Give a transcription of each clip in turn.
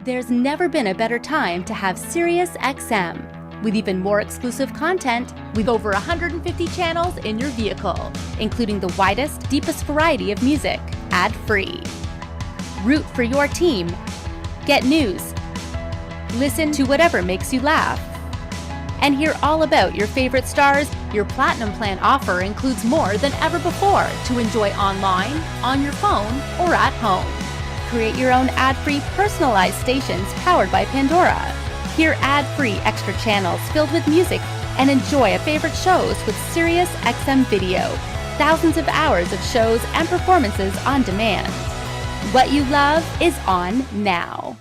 There's never been a better time to have SIRIUS XM. With even more exclusive content, with over 150 channels in your vehicle, including the widest, deepest variety of music, ad-free. Root for your team. Get news. Listen to whatever makes you laugh. And hear all about your favorite stars. Your Platinum Plan offer includes more than ever before to enjoy online, on your phone, or at home. Create your own ad-free personalized stations powered by Pandora. Hear ad-free extra channels filled with music and enjoy favorite shows with SIRIUS XM Video. Thousands of hours of shows and performances on demand. What you love is on now.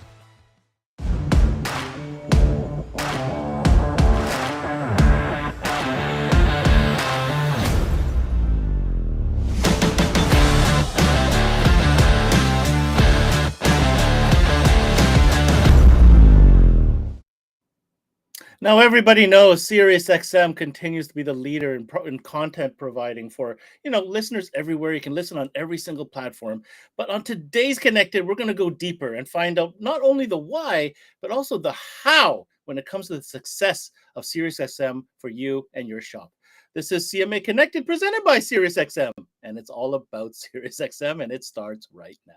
Now, everybody knows Sirius XM continues to be the leader in content providing for, listeners everywhere. You can listen on every single platform. But on today's Connected, we're going to go deeper and find out not only the why, but also the how when it comes to the success of Sirius XM for you and your shop. This is CMA Connected presented by Sirius XM, and it's all about Sirius XM, and it starts right now.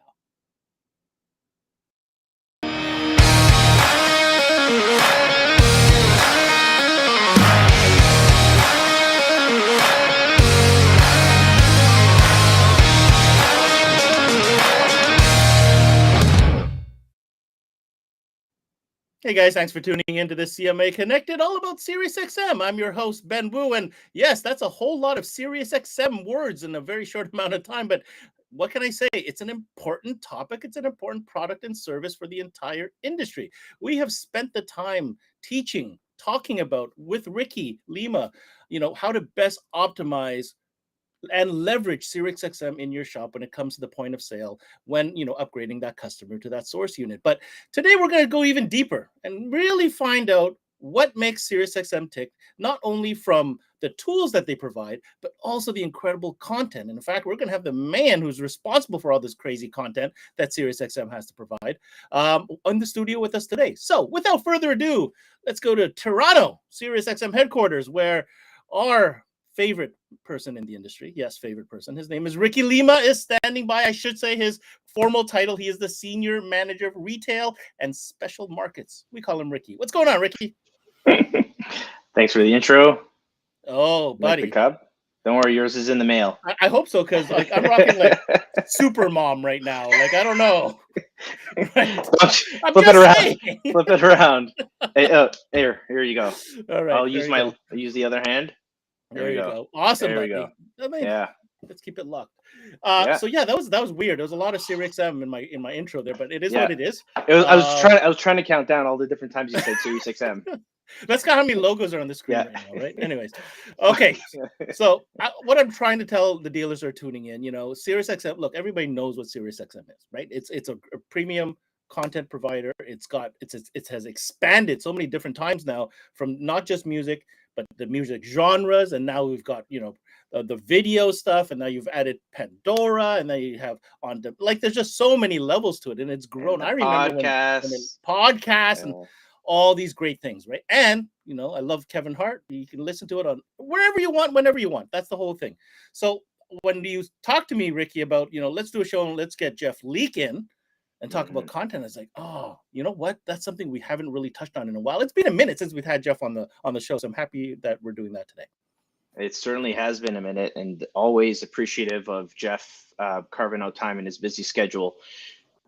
Hey guys, thanks for tuning into this CMA Connected, all about Sirius XM. I'm your host, Ben Wu, and yes, that's a whole lot of Sirius XM words in a very short amount of time, but what can I say? It's an important topic. It's an important product and service for the entire industry. We have spent the time teaching, talking about with Ricky, Lima, how to best optimize and leverage SIRIUS XM in your shop when it comes to the point of sale when upgrading that customer to that source unit. But today we're going to go even deeper and really find out what makes Sirius XM tick, not only from the tools that they provide, but also the incredible content. And in fact, we're going to have the man who's responsible for all this crazy content that Sirius XM has to provide on the studio with us today. So without further ado, let's go to Toronto, Sirius XM headquarters, where our favorite person in the industry, yes, favorite person, his name is Ricky Lima, is standing by. I should say his formal title. He is the Senior Manager of Retail and Special Markets. We call him Ricky. What's going on, Ricky? Thanks for the intro. Oh, buddy. Like the cup? Don't worry, yours is in the mail. I hope so, because I'm rocking super mom right now. I don't know. Right? Flip it around. Flip it around. Hey, here you go. All right. I'll use the other hand. There you go. Awesome, there buddy. We go. Yeah. Let's keep it locked. So yeah, that was weird. There was a lot of Sirius XM in my intro there, but it is what it is. I was trying to count down all the different times you said Sirius XM. Let's count how many logos are on the screen right now, right? Anyways, okay. So what I'm trying to tell the dealers are tuning in, Sirius XM. Look, everybody knows what Sirius XM is, right? It's a premium content provider. It has expanded so many different times now, from not just music, but the music genres, and now we've got the video stuff, and now you've added Pandora, and then you have there's just so many levels to it, and it's grown. I remember when podcasts and all these great things, right? And I love Kevin Hart. You can listen to it on wherever you want, whenever you want. That's the whole thing. So when you talk to me, Ricky, about let's do a show and let's get Jeff Leake in and talk about content, it's like, oh, you know what? That's something we haven't really touched on in a while. It's been a minute since we've had Jeff on the show, so I'm happy that we're doing that today. It certainly has been a minute, and always appreciative of Jeff carving out time in his busy schedule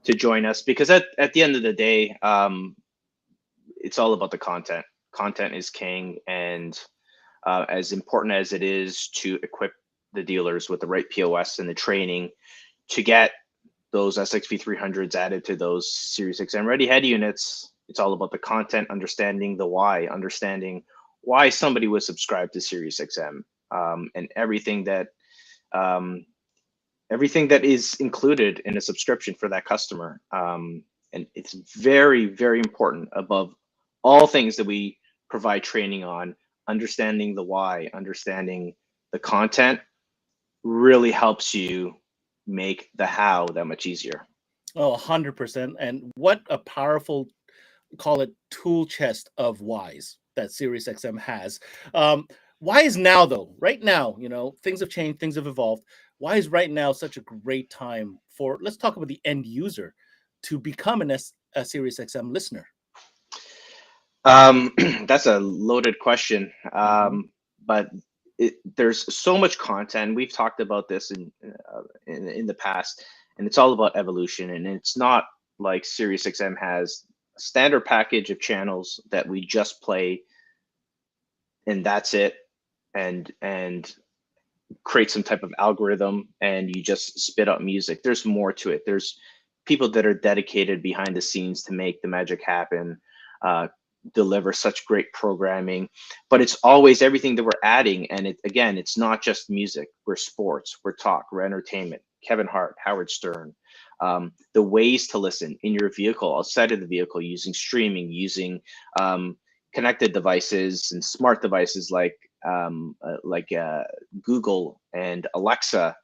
to join us, because at the end of the day, it's all about the content. Content is king, and as important as it is to equip the dealers with the right POS and the training to get those SXV300s added to those Sirius XM Ready Head units, it's all about the content, understanding the why, understanding why somebody would subscribe to Sirius XM, and everything that is included in a subscription for that customer. And it's very, very important, above all things that we provide training on. Understanding the why, understanding the content really helps you make the how that much easier. Oh, 100%. And what a powerful, call it tool chest of whys that SiriusXM has. Um, why is now though? Right now, things have changed, things have evolved. Why is right now such a great time for? Let's talk about the end user to become a SiriusXM listener. That's a loaded question. Mm-hmm. But there's so much content. We've talked about this in the past, and it's all about evolution. And it's not like SiriusXM has a standard package of channels that we just play, and that's it, and create some type of algorithm, and you just spit out music. There's more to it. There's people that are dedicated behind the scenes to make the magic happen. Deliver such great programming, but it's always everything that we're adding. And again, it's not just music. We're sports, we're talk, we're entertainment. Kevin Hart, Howard Stern. The ways to listen in your vehicle, outside of the vehicle, using streaming, using connected devices and smart devices like Google and Alexa,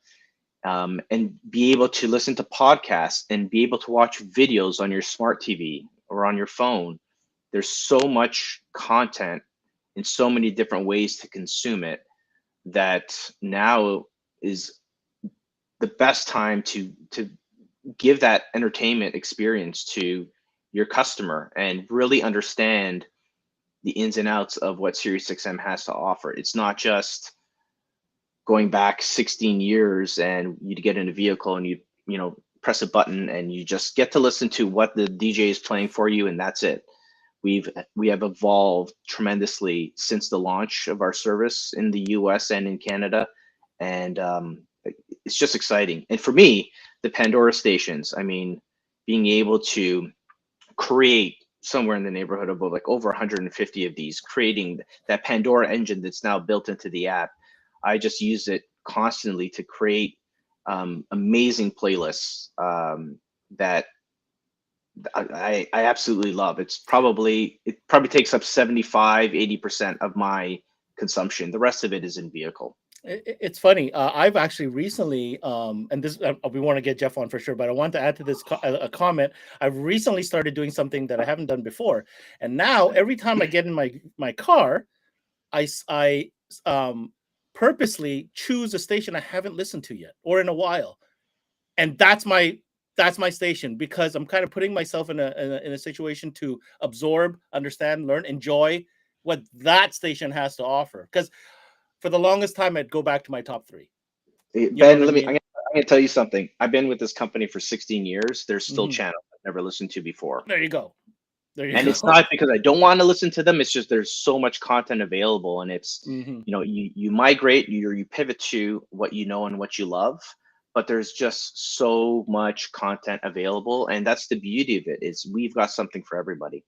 and be able to listen to podcasts and be able to watch videos on your smart TV or on your phone. There's so much content and so many different ways to consume it that now is the best time to give that entertainment experience to your customer and really understand the ins and outs of what SiriusXM has to offer. It's not just going back 16 years and you get in a vehicle and you press a button and you just get to listen to what the DJ is playing for you, and that's it. We have evolved tremendously since the launch of our service in the US and in Canada, and it's just exciting. And for me, the Pandora Stations, I mean, being able to create somewhere in the neighborhood of like over 150 of these, creating that Pandora engine that's now built into the app. I just use it constantly to create amazing playlists that I absolutely love. It probably takes up 75-80% of my consumption. The rest of it is in vehicle. It's funny. I've actually recently, and this we want to get Jeff on for sure, but I want to add to this a comment. I've recently started doing something that I haven't done before, and now every time I get in my car, I purposely choose a station I haven't listened to yet or in a while, and that's my station, because I'm kind of putting myself in a situation to absorb, understand, learn, enjoy what that station has to offer. Because for the longest time, I'd go back to my top three. Ben, I'm gonna tell you something. I've been with this company for 16 years. There's still channels I've never listened to before. There you go. It's not because I don't want to listen to them. It's just there's so much content available, and it's you migrate, you pivot to what you know and what you love. But there's just so much content available, and that's the beauty of it, is we've got something for everybody.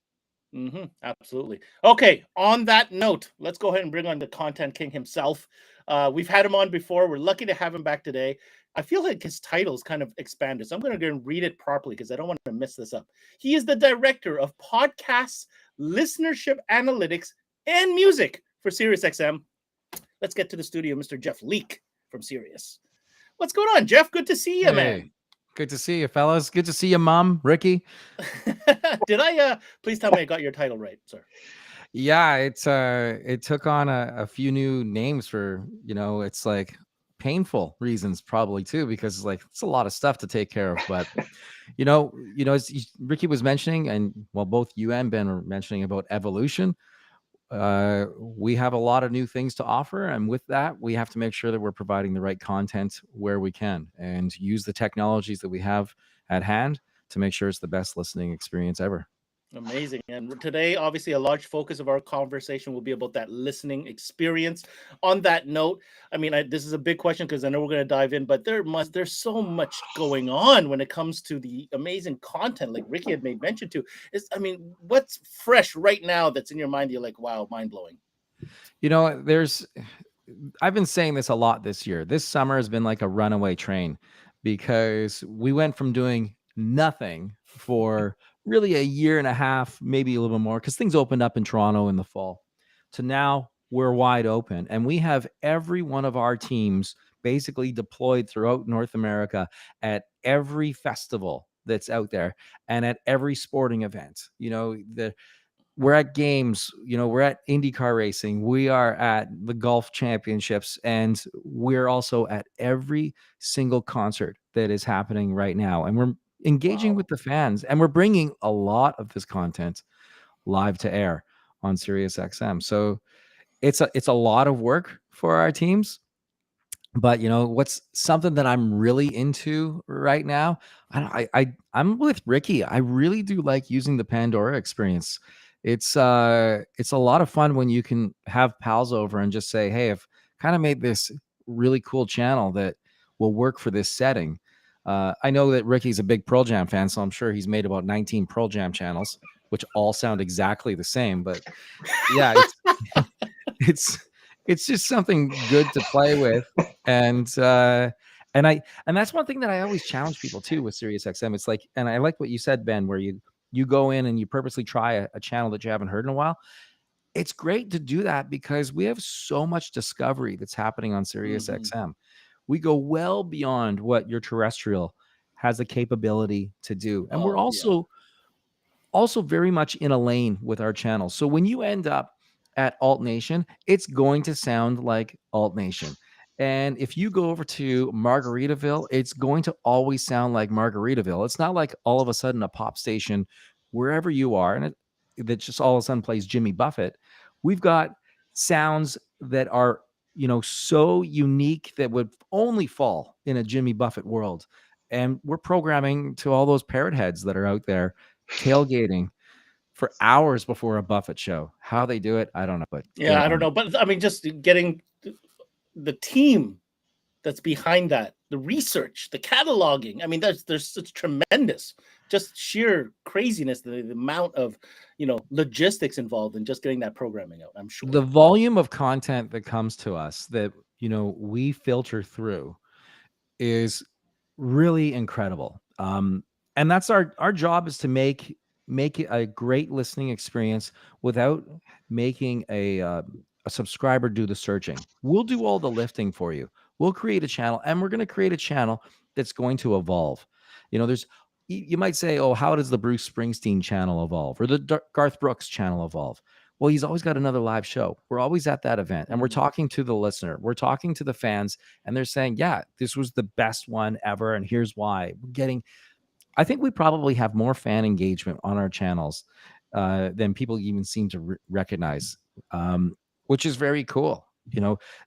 Absolutely. Okay, on that note, let's go ahead and bring on the content king himself. We've had him on before. We're lucky to have him back today. I feel like his title's kind of expanded, so I'm going to go and read it properly because I don't want to mess this up. He is the director of podcasts, listenership analytics, and music for SiriusXM. Let's get to the studio, Mr. Jeff Leake from Sirius. What's going on, Jeff? Good to see you, man. Good to see you, fellas. Good to see you, Mom, Ricky. Did I please tell me I got your title right, sir? Yeah, it took on a few new names for, it's like painful reasons probably too, because it's a lot of stuff to take care of. But as Ricky was mentioning, and both you and Ben were mentioning about evolution, we have a lot of new things to offer, and with that, we have to make sure that we're providing the right content where we can, and use the technologies that we have at hand to make sure it's the best listening experience ever. Amazing. And today, obviously, a large focus of our conversation will be about that listening experience. On that note, I mean, this is a big question because I know we're going to dive in, but there's so much going on when it comes to the amazing content, like Ricky had made mention to. What's fresh right now that's in your mind? You're like, wow, mind blowing. I've been saying this a lot this year. This summer has been like a runaway train, because we went from doing nothing for really a year and a half, maybe a little bit more, because things opened up in Toronto in the fall, to now we're wide open, and we have every one of our teams basically deployed throughout North America at every festival that's out there, and at every sporting event. We're at games, we're at IndyCar racing, we are at the golf championships, and we're also at every single concert that is happening right now. And we're engaging with the fans, and we're bringing a lot of this content live to air on Sirius XM. So it's a lot of work for our teams. But what's something that I'm really into right now? I'm with Ricky. I really do like using the Pandora experience. It's a lot of fun when you can have pals over and just say, "Hey, I've kind of made this really cool channel that will work for this setting." I know that Ricky's a big Pearl Jam fan, so I'm sure he's made about 19 Pearl Jam channels, which all sound exactly the same. But yeah, it's it's just something good to play with. And that's one thing that I always challenge people too with Sirius XM. It's like, and I like what you said, Ben, where you go in and you purposely try a channel that you haven't heard in a while. It's great to do that because we have so much discovery that's happening on Sirius XM. We go well beyond what your terrestrial has the capability to do. And we're also very much in a lane with our channel. So when you end up at Alt Nation, it's going to sound like Alt Nation. And if you go over to Margaritaville, it's going to always sound like Margaritaville. It's not like all of a sudden a pop station, wherever you are, and that just all of a sudden plays Jimmy Buffett. We've got sounds that are, so unique that would only fall in a Jimmy Buffett world. And we're programming to all those parrot heads that are out there tailgating for hours before a Buffett show. How they do it, I don't know. But I don't know. But I mean, just getting the team that's behind that, the research, the cataloging. I mean, there's such tremendous, just sheer craziness, the amount of, logistics involved in just getting that programming out, I'm sure. The volume of content that comes to us that, we filter through is really incredible. And that's our job, is to make it a great listening experience without making a subscriber do the searching. We'll do all the lifting for you. We'll create a channel, and we're going to create a channel that's going to evolve. You might say, "Oh, how does the Bruce Springsteen channel evolve, or the Garth Brooks channel evolve?" Well, he's always got another live show. We're always at that event, and we're talking to the listener. We're talking to the fans, and they're saying, "Yeah, this was the best one ever, and here's why." I think we probably have more fan engagement on our channels than people even seem to recognize, which is very cool.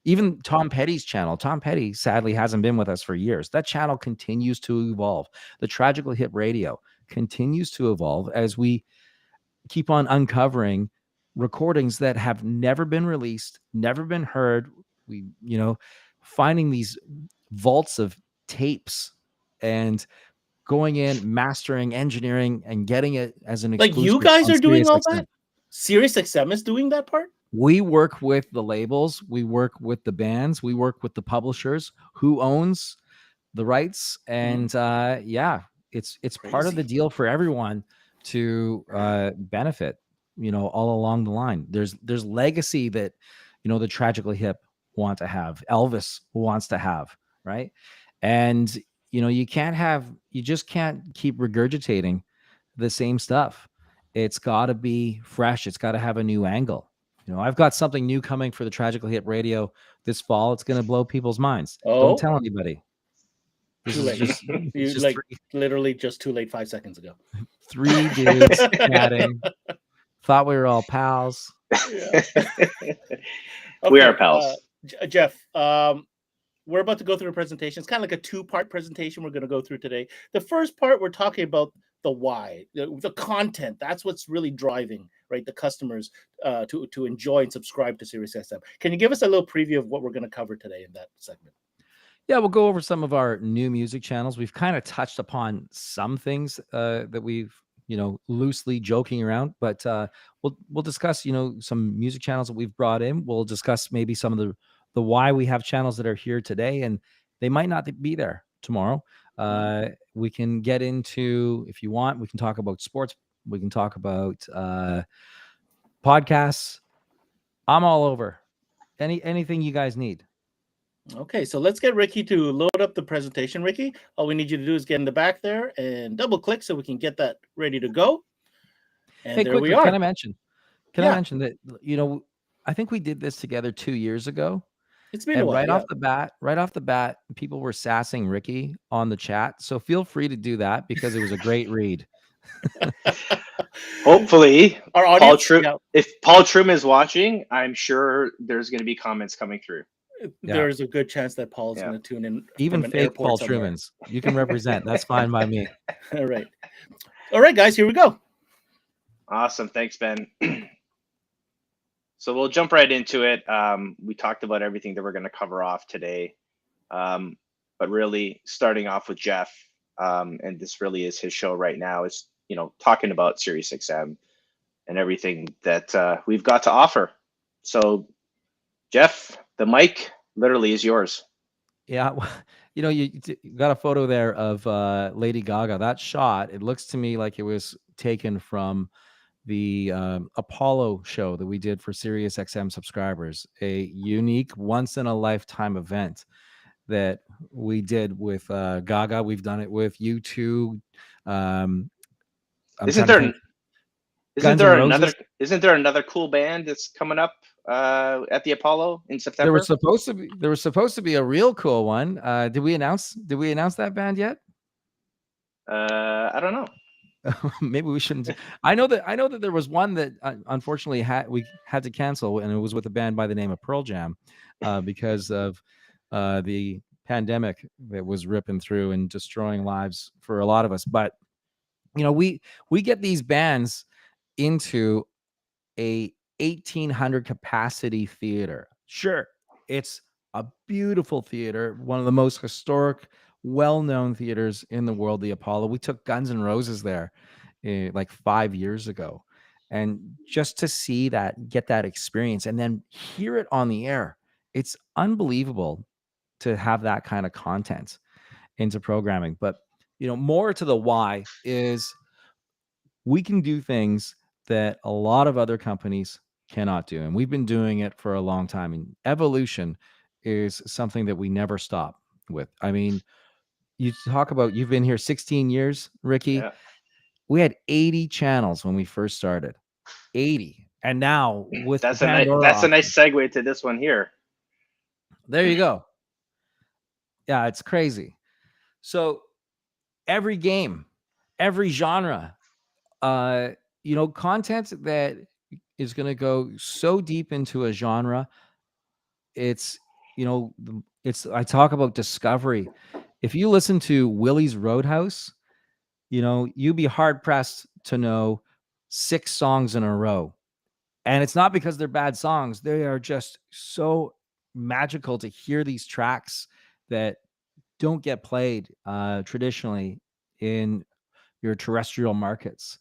Even Tom Petty's channel. Tom Petty sadly hasn't been with us for years. That channel continues to evolve. The Tragically Hip Radio continues to evolve as we keep on uncovering recordings that have never been released, never been heard. We, finding these vaults of tapes and going in, mastering, engineering, and getting it as an exclusive. Like you guys are doing all that? Sirius XM is doing that part? We work with the labels, we work with the bands, we work with the publishers who owns the rights. And it's part of the deal for everyone to benefit, all along the line. There's legacy that, the Tragically Hip want to have, Elvis wants to have, right? And you just can't keep regurgitating the same stuff. It's got to be fresh. It's got to have a new angle. I've got something new coming for the Tragically Hip Radio this fall. It's going to blow people's minds. Don't tell anybody. Too late. Literally just too late 5 seconds ago. 3 dudes chatting. Thought we were all pals. Yeah. We are pals. Jeff, we're about to go through a presentation. It's kind of like a 2-part presentation we're going to go through today. The first part, we're talking about the why, the content. That's what's really driving, right, the customers to enjoy and subscribe to Sirius XM. Can you give us a little preview of what we're going to cover today in that segment? Yeah, we'll go over some of our new music channels. We've kind of touched upon some things that we've, loosely joking around, but we'll discuss, some music channels that we've brought in. We'll discuss maybe some of the why we have channels that are here today, and they might not be there tomorrow. We can get into, if you want, we can talk about sports. We can talk about podcasts. I'm all over. Anything you guys need. Okay, so let's get Ricky to load up the presentation. Ricky, all we need you to do is get in the back there and double click so we can get that ready to go. And Hey, there we quickly, can are. I mention? Can I Yeah, mention that, I think we did this together 2 years ago, it's been a and while. Yeah. right off the bat, people were sassing Ricky on the chat. So feel free to do that because it was a great read. Hopefully, Our Paul audience, Tru- yeah, if Paul Trum is watching, I'm sure there's going to be comments coming through. Yeah. there's a good chance that Paul's Yeah. going to tune in Even from an fake airport Paul somewhere. Trumans. You can represent. That's fine by me. All right. All right, guys, here we go. Awesome. Thanks, Ben. So we'll jump right into it. We talked about everything that we're going to cover off today. But really starting off with Jeff, and this really is his show right now, is, talking about Sirius XM and everything that we've got to offer. So Jeff, the mic literally is yours. Yeah. You got a photo there of Lady Gaga. That shot, it looks to me like it was taken from the Apollo show that we did for Sirius XM subscribers, a unique once in a lifetime event that we did with Gaga. We've done it with U2. I'm Isn't trying to there think. isn't Guns there N' another Roses. isn't there another cool band that's coming up at the Apollo in September? There was supposed to be a real cool one. Did we announce that band yet? I don't know. Maybe we shouldn't. I know that there was one that unfortunately we had to cancel, and it was with a band by the name of Pearl Jam, because of the pandemic that was ripping through and destroying lives for a lot of us. But we get these bands into a 1,800 capacity theater. Sure, it's a beautiful theater, one of the most historic, well-known theaters in the world, the Apollo. We took Guns N' Roses there like 5 years ago. And just to see that, get that experience, and then hear it on the air, it's unbelievable to have that kind of content into programming. But, more to the why is we can do things that a lot of other companies cannot do. And we've been doing it for a long time. And evolution is something that we never stop with. I mean, you talk about you've been here 16 years, Ricky. Yeah. We had 80 channels when we first started. 80. And now with That's the Pandora a nice segue to this one here. There you go. Yeah, it's crazy. So every game, every genre, content that is going to go so deep into a genre. It's, I talk about discovery. If you listen to Willie's Roadhouse, you'd be hard pressed to know 6 songs in a row. And it's not because they're bad songs. They are just so magical to hear these tracks that don't get played traditionally in your terrestrial markets.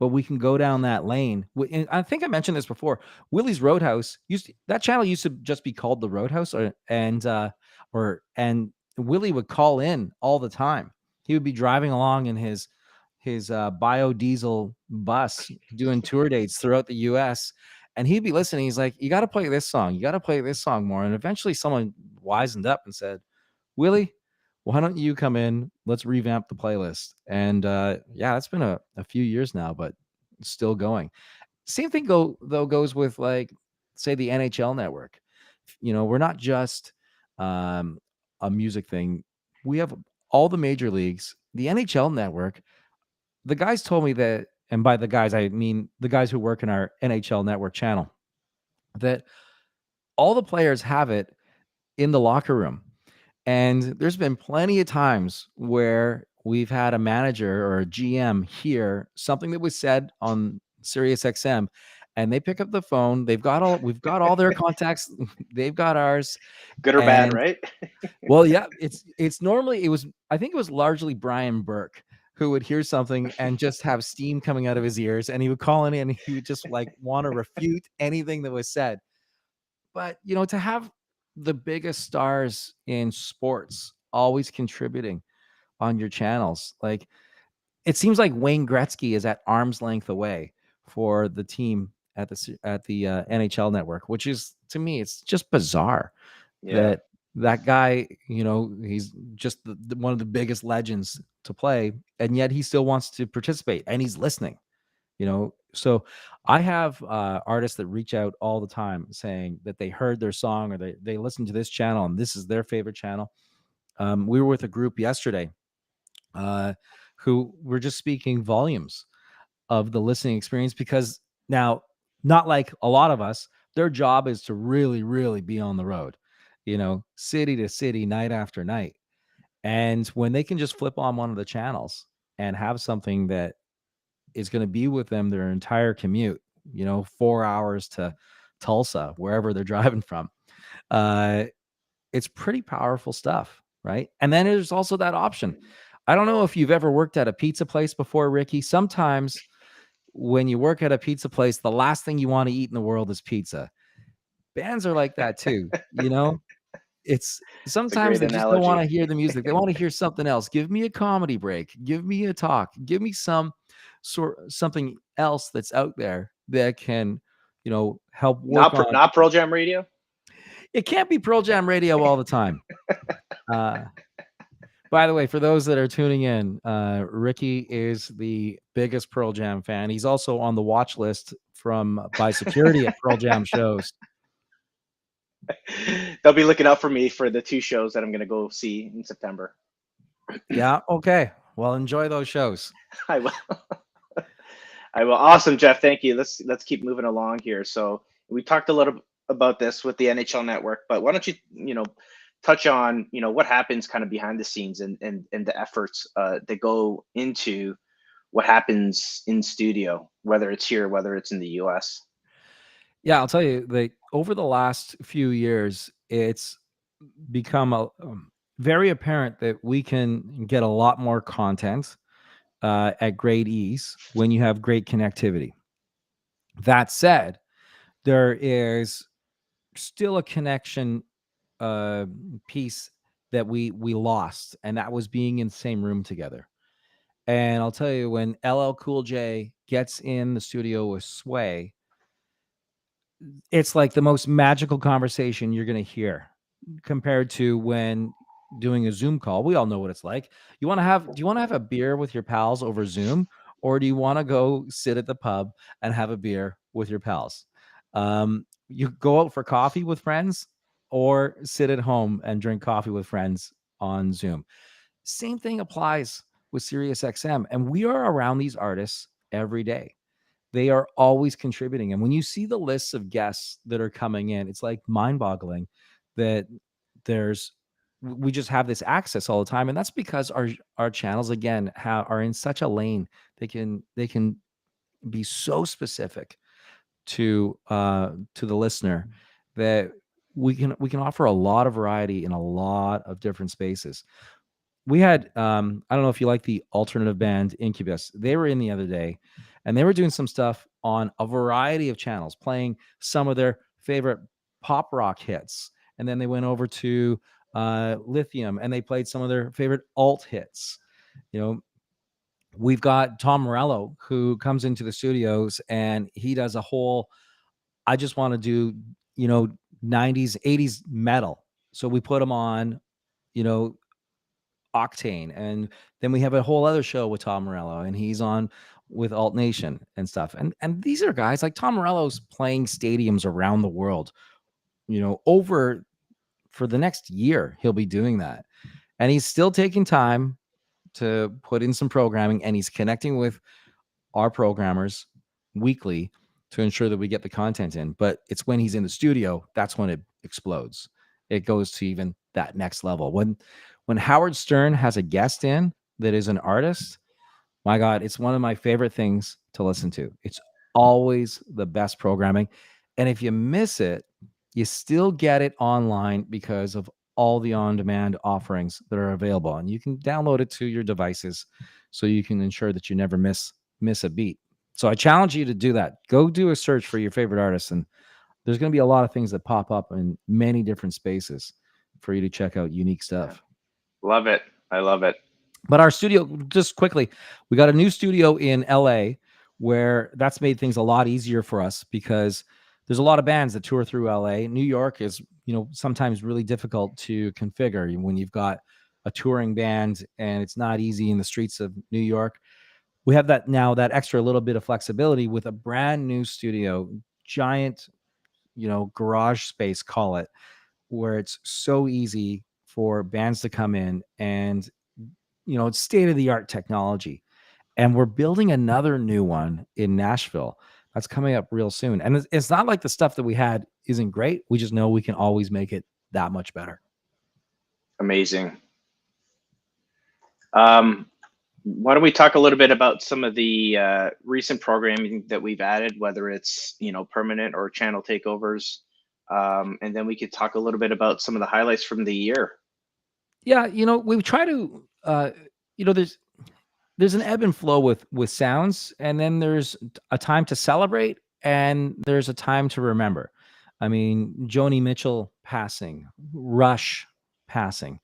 But we can go down that lane. And I think I mentioned this before. Willie's Roadhouse that channel used to just be called the Roadhouse, and Willie would call in all the time. He would be driving along in his biodiesel bus doing tour dates throughout the U.S. and he'd be listening. He's like, "You got to play this song. You got to play this song more." And eventually, someone wisened up and said, "Willie, why don't you come in? Let's revamp the playlist." And it's been a few years now, but it's still going. Same thing goes with, like, say, the NHL network. We're not just a music thing. We have all the major leagues, the NHL network. The guys told me that, and by the guys, I mean the guys who work in our NHL network channel, that all the players have it in the locker room. And there's been plenty of times where we've had a manager or a GM hear something that was said on Sirius XM, and they pick up the phone. We've got all their contacts. They've got ours. Good or bad, right? Well, yeah, I think it was largely Brian Burke who would hear something and just have steam coming out of his ears, and he would call in and he would just like want to refute anything that was said. But, to have the biggest stars in sports always contributing on your channels, like, it seems like Wayne Gretzky is at arm's length away for the team at the NHL network, which is, to me, it's just bizarre Yeah. That guy, he's just one of the biggest legends to play, and yet he still wants to participate and he's listening. So I have artists that reach out all the time saying that they heard their song or they listen to this channel and this is their favorite channel. We were with a group yesterday who were just speaking volumes of the listening experience, because now, not like a lot of us, their job is to really, really be on the road, city to city, night after night. And when they can just flip on one of the channels and have something that is going to be with them their entire commute, 4 hours to Tulsa, wherever they're driving from, it's pretty powerful stuff, right? And then there's also that option. I don't know if you've ever worked at a pizza place before, Ricky. Sometimes when you work at a pizza place, the last thing you want to eat in the world is pizza. Bands are like that too, It's sometimes they just don't want to hear the music. They want to hear something else. Give me a comedy break. Give me a talk. Give me something else that's out there that can, help work on. Not Pearl Jam radio. It can't be Pearl Jam radio all the time. By the way, for those that are tuning in, Ricky is the biggest Pearl Jam fan. He's also on the watch list by security at Pearl Jam shows. They'll be looking out for me for the 2 shows that I'm going to go see in September. Yeah. Okay. Well, enjoy those shows. I will. I will. Awesome, Jeff. Thank you. Let's keep moving along here. So we talked a little about this with the NHL Network, but why don't you, touch on, what happens kind of behind the scenes and the efforts that go into what happens in studio, whether it's here, whether it's in the US. Yeah, I'll tell you, over the last few years, it's become very apparent that we can get a lot more content at great ease when you have great connectivity. That said, there is still a connection piece that we lost, and that was being in the same room together. And I'll tell you, when LL Cool J gets in the studio with Sway, it's like the most magical conversation you're going to hear compared to when doing a Zoom call. We all know what it's like. Do you want to have a beer with your pals over Zoom, or do you want to go sit at the pub and have a beer with your pals? You go out for coffee with friends or sit at home and drink coffee with friends on Zoom. Same thing applies with Sirius XM. And we are around these artists every day. They are always contributing. And when you see the lists of guests that are coming in, it's like mind-boggling that we just have this access all the time. And that's because our channels, again, are in such a lane. They can be so specific to the listener that we can offer a lot of variety in a lot of different spaces. We had I don't know if you like the alternative band Incubus. They were in the other day, and they were doing some stuff on a variety of channels, playing some of their favorite pop rock hits. And then they went over to Lithium, and they played some of their favorite alt hits. We've got Tom Morello, who comes into the studios and he does a whole, I just want to do, 90s, 80s metal. So we put him on, Octane. And then we have a whole other show with Tom Morello, and he's on with Alt Nation and stuff. And these are guys like Tom Morello's playing stadiums around the world, over for the next year. He'll be doing that. And he's still taking time to put in some programming, and he's connecting with our programmers weekly to ensure that we get the content in. But it's when he's in the studio, that's when it explodes. It goes to even that next level. When Howard Stern has a guest in that is an artist, my God, it's one of my favorite things to listen to. It's always the best programming. And if you miss it, you still get it online because of all the on-demand offerings that are available. And you can download it to your devices so you can ensure that you never miss a beat. So I challenge you to do that. Go do a search for your favorite artists, and there's going to be a lot of things that pop up in many different spaces for you to check out unique stuff. Love it. I love it. But our studio, just quickly, we got a new studio in LA where that's made things a lot easier for us, because there's a lot of bands that tour through LA. New York is, sometimes really difficult to configure when you've got a touring band, and it's not easy in the streets of New York. We have that now, that extra little bit of flexibility with a brand new studio, giant, garage space, call it, where it's so easy for bands to come in, and, it's state-of-the-art technology. And we're building another new one in Nashville that's coming up real soon. And it's not like the stuff that we had isn't great. We just know we can always make it that much better. Amazing. Why don't we talk a little bit about some of the recent programming that we've added, whether it's, permanent or channel takeovers. And then we could talk a little bit about some of the highlights from the year. Yeah. We try to, there's an ebb and flow with sounds, and then there's a time to celebrate, and there's a time to remember. I mean, Joni Mitchell passing, Rush passing,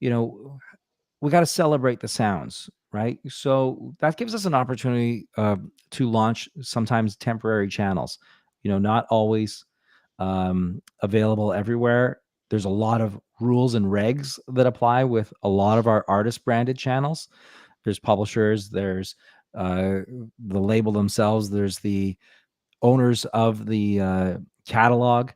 we got to celebrate the sounds, right? So that gives us an opportunity to launch sometimes temporary channels, not always available everywhere. There's a lot of rules and regs that apply with a lot of our artist branded channels. There's publishers, there's the label themselves, there's the owners of the catalog,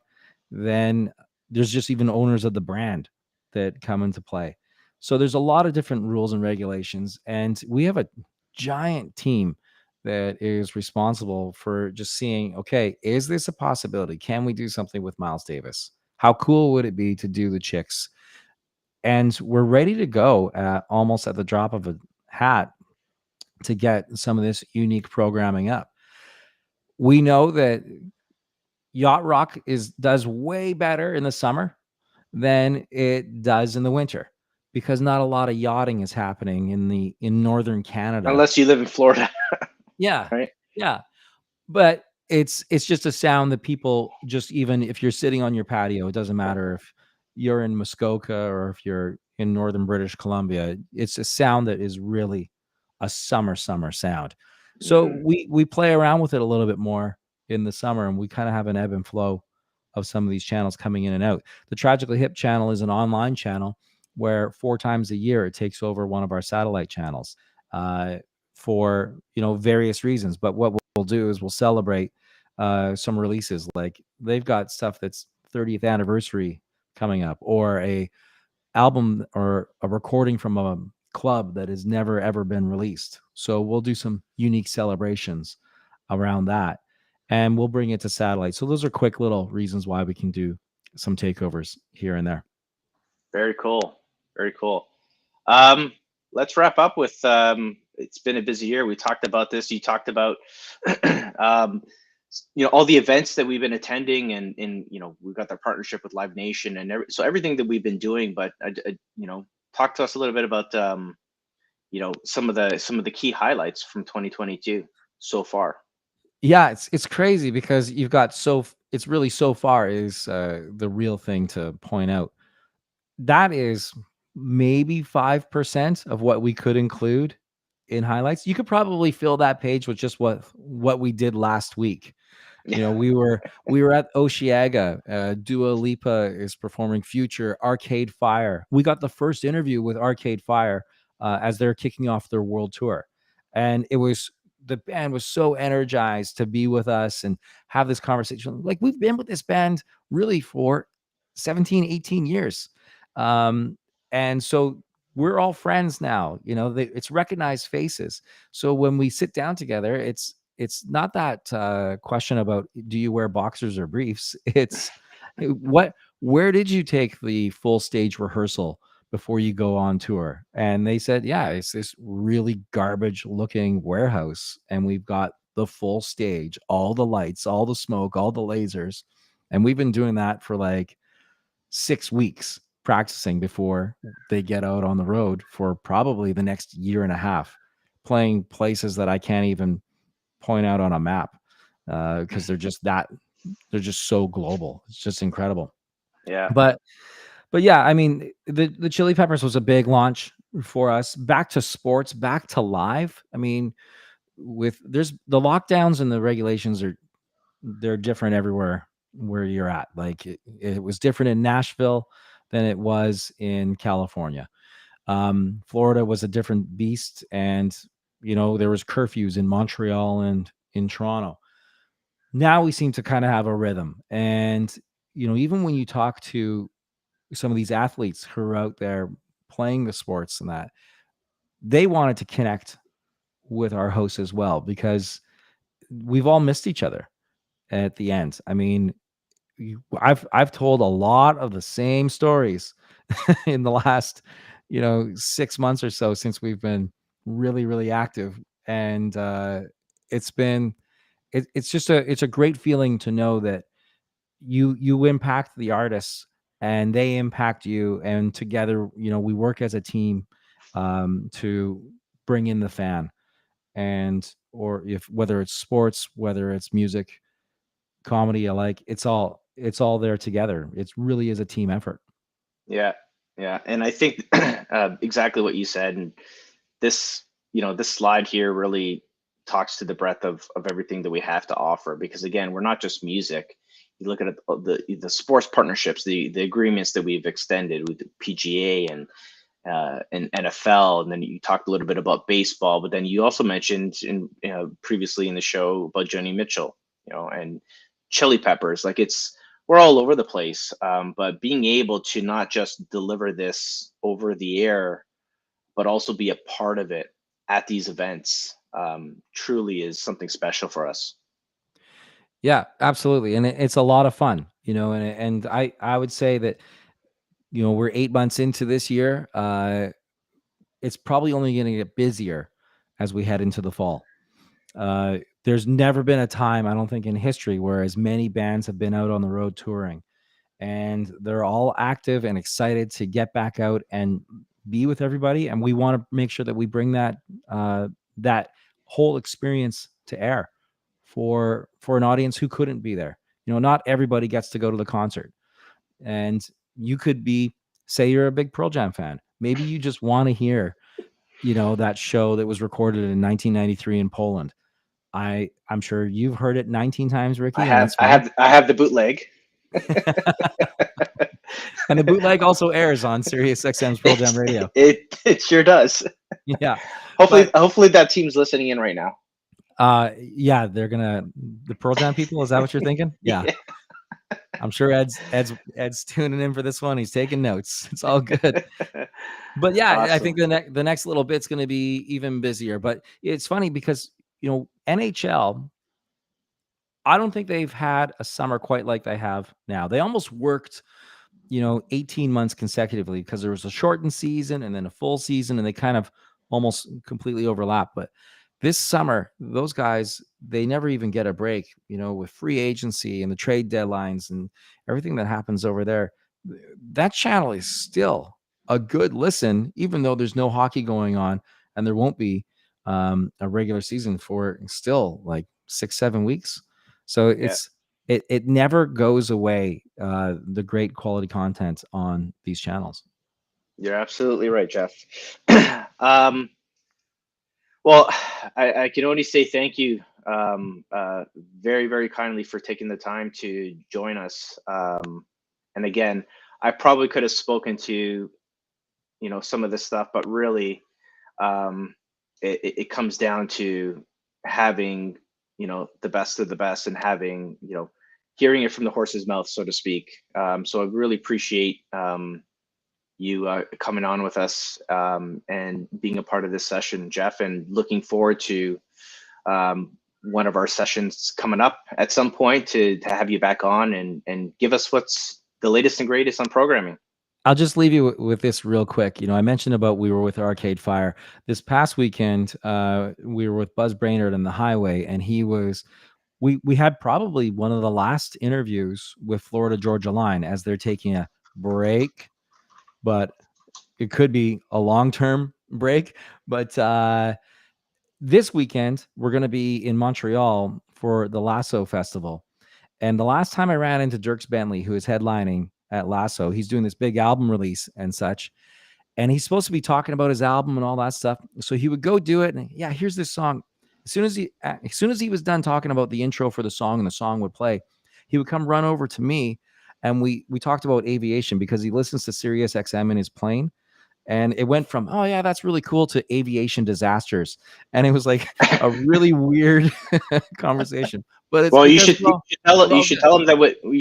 then there's just even owners of the brand that come into play. So there's a lot of different rules and regulations, and we have a giant team that is responsible for just seeing, okay, is this a possibility? Can we do something with Miles Davis? How cool would it be to do the Chicks? And we're ready to go almost at the drop of a hat to get some of this unique programming up. We know that yacht rock does way better in the summer than it does in the winter, because not a lot of yachting is happening in northern Canada, unless you live in Florida. Yeah. Right. Yeah. But it's just a sound that people, just even if you're sitting on your patio, it doesn't matter if you're in Muskoka or if you're in northern British Columbia, it's a sound that is really a summer sound. So we play around with it a little bit more in the summer, and we kind of have an ebb and flow of some of these channels coming in and out. The Tragically Hip channel is an online channel where 4 times a year it takes over one of our satellite channels for various reasons. But what we'll do is we'll celebrate some releases, like they've got stuff that's 30th anniversary coming up, or a album or a recording from a club that has never ever been released. So we'll do some unique celebrations around that, and we'll bring it to satellite. So those are quick little reasons why we can do some takeovers here and there. Very cool. Very cool. Let's wrap up with it's been a busy year. We talked about this. You talked about all the events that we've been attending, and we've got the partnership with Live Nation, and so everything that we've been doing. But talk to us a little bit about some of the key highlights from 2022 so far. Yeah, it's crazy because you've got it's really so far is the real thing to point out. That is maybe 5% of what we could include in highlights. You could probably fill that page with just what we did last week. We were at Oceaga. Dua Lipa is performing Future, Arcade Fire. We got the first interview with Arcade Fire as they're kicking off their world tour, and the band was so energized to be with us and have this conversation. Like, we've been with this band really for 17, 18 years. And so we're all friends now, it's recognized faces. So when we sit down together, it's not that question about, do you wear boxers or briefs? It's where did you take the full stage rehearsal before you go on tour? And they said, yeah, it's this really garbage looking warehouse, and we've got the full stage, all the lights, all the smoke, all the lasers. And we've been doing that for like 6 weeks, practicing before they get out on the road for probably the next year and a half, playing places that I can't even point out on a map because they're just so global. It's just incredible. Yeah. But yeah, I mean, the Chili Peppers was a big launch for us. Back to sports, back to live. I mean, there's the lockdowns and the regulations they're different everywhere where you're at. Like it was different in Nashville than it was in California. Florida was a different beast, and there was curfews in Montreal and in Toronto. Now we seem to kind of have a rhythm, and even when you talk to some of these athletes who are out there playing the sports and that, they wanted to connect with our hosts as well, because we've all missed each other at the end. I mean, I've told a lot of the same stories in the last 6 months or so since we've been really, really active, and it's been it's a great feeling to know that you impact the artists and they impact you, and together we work as a team to bring in the fan, and or if whether it's sports, whether it's music, comedy, it's all there together. It really is a team effort. Yeah, yeah, and I think exactly what you said, and this this slide here really talks to the breadth of everything that we have to offer, because again, we're not just music. You look at the sports partnerships, the agreements that we've extended with the PGA and NFL, and then you talked a little bit about baseball, but then you also mentioned previously in the show about Joni Mitchell, and Chili Peppers. Like we're all over the place, but being able to not just deliver this over the air, but also be a part of it at these events, truly is something special for us. Yeah, absolutely, and it's a lot of fun, and I would say that we're 8 months into this year. It's probably only going to get busier as we head into the fall. There's never been a time, I don't think, in history where as many bands have been out on the road touring, and they're all active and excited to get back out and be with everybody. And we want to make sure that we bring that that whole experience to air for an audience who couldn't be there. Not everybody gets to go to the concert, and you could be, say you're a big Pearl Jam fan. Maybe you just want to hear, that show that was recorded in 1993 in Poland. I'm sure you've heard it 19 times, Ricky. I have the bootleg. And the bootleg also airs on Sirius XM's Pearl Jam Radio. It sure does. Yeah. Hopefully that team's listening in right now. Yeah, they're the Pearl Jam people. Is that what you're thinking? Yeah. I'm sure Ed's tuning in for this one. He's taking notes. It's all good. But yeah, awesome. I think the next little bit's going to be even busier. But it's funny because NHL, I don't think they've had a summer quite like they have now. They almost worked 18 months consecutively, because there was a shortened season and then a full season, and they kind of almost completely overlap. But this summer, those guys, they never even get a break, with free agency and the trade deadlines and everything that happens over there. That channel is still a good listen, even though there's no hockey going on and there won't be a regular season for still like 6-7 weeks. So it never goes away, the great quality content on these channels. You're absolutely right, Jeff. Well, I can only say thank you very, very kindly for taking the time to join us. And again, I probably could have spoken to, some of this stuff, but really it comes down to having, the best of the best, and having, hearing it from the horse's mouth, so to speak. So I really appreciate you coming on with us and being a part of this session, Jeff, and looking forward to one of our sessions coming up at some point to have you back on and give us what's the latest and greatest on programming. I'll just leave you with this real quick. I mentioned about we were with Arcade Fire this past weekend. We were with Buzz Brainerd and the Highway, and we had probably one of the last interviews with Florida Georgia Line as they're taking a break, but it could be a long-term break. But this weekend, we're going to be in Montreal for the Lasso Festival. And the last time I ran into Dierks Bentley, who is headlining at Lasso, he's doing this big album release and such. And he's supposed to be talking about his album and all that stuff. So he would go do it. And yeah, here's this song. As soon as he was done talking about the intro for the song and the song would play, he would come run over to me, and we talked about aviation because he listens to Sirius XM in his plane. And it went from, oh yeah, that's really cool, to aviation disasters. And it was like a really weird conversation. But it's Well, because you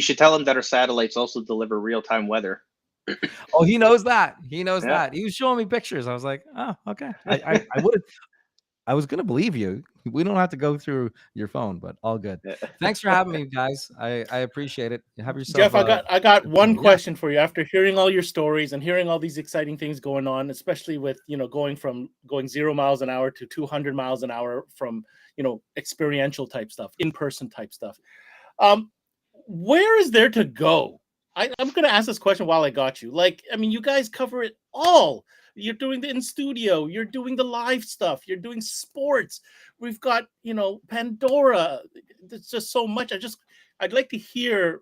should tell him that our satellites also deliver real-time weather. Oh, he knows that. He knows Yeah. that. He was showing me pictures. I was like, oh, okay. I was gonna believe you. We don't have to go through your phone, but all good. Thanks for having me, guys. I appreciate it. Have yourself. Jeff, I got one yeah. question for you. After hearing all your stories and hearing all these exciting things going on, especially with going 0 miles an hour to 200 miles an hour from experiential type stuff, in-person type stuff, where is there to go? I'm going to ask this question while I got you. Like, I mean, you guys cover it all. You're doing the in studio, you're doing the live stuff, you're doing sports. We've got, Pandora. There's just so much. I'd like to hear,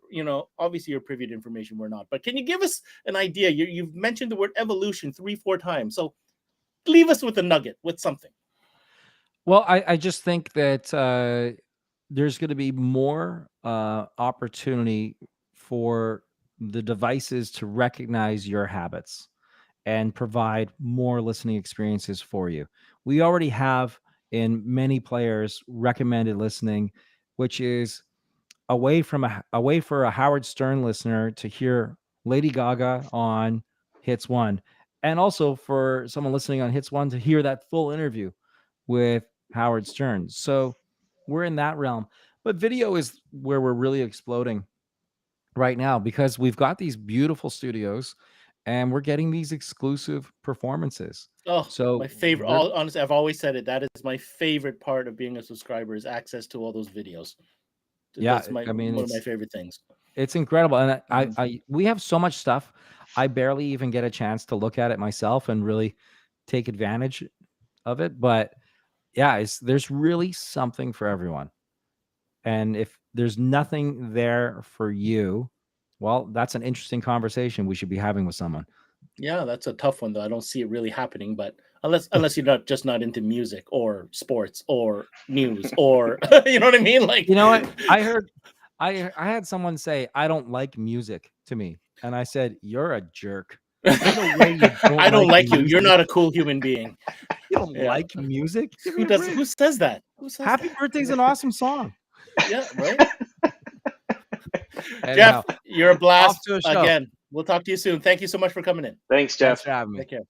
obviously you're privy to information, we're not, but can you give us an idea? You've mentioned the word evolution 3-4 times. So leave us with a nugget, with something. Well, I just think that there's going to be more opportunity for the devices to recognize your habits and provide more listening experiences for you. We already have in many players recommended listening, which is a way for a Howard Stern listener to hear Lady Gaga on Hits One, and also for someone listening on Hits One to hear that full interview with Howard Stern. So we're in that realm, but video is where we're really exploding right now because we've got these beautiful studios and we're getting these exclusive performances. Oh, So my favorite. Honestly, I've always said it. That is my favorite part of being a subscriber, is access to all those videos. yeah, That's I mean, one of my favorite things. it's incredible. And we have so much stuff. I barely even get a chance to look at it myself and really take advantage of it. But yeah, there's really something for everyone. And if there's nothing there for you, well, that's an interesting conversation we should be having with someone. Yeah, that's a tough one though. I don't see it really happening, but unless you're not into music or sports or news or you know what I mean? Like, you know what? I had someone say, I don't like music to me. And I said, you're a jerk. There's no way you don't I don't like you. music. You're not a cool human being. You don't like music? Who says that? Happy Birthday's an awesome song. Yeah, right. Anyhow, Jeff, you're a blast. off to a show. Again, we'll talk to you soon. Thank you so much for coming in. Thanks, Jeff. Thanks for having me. Take care.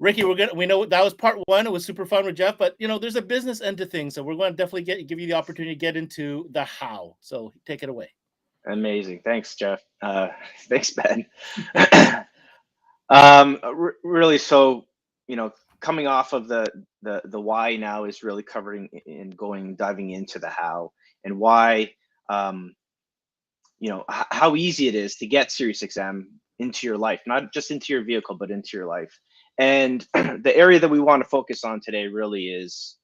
Ricky, we know that was part one. It was super fun with Jeff, but there's a business end to things, so we're going to definitely give you the opportunity to get into the how. So take it away. Amazing. Thanks, Jeff. Thanks, Ben. Really, so coming off of the why now is really covering and diving into the how, and why how easy it is to get Sirius XM into your life, not just into your vehicle, but into your life. And the area that we want to focus on today really is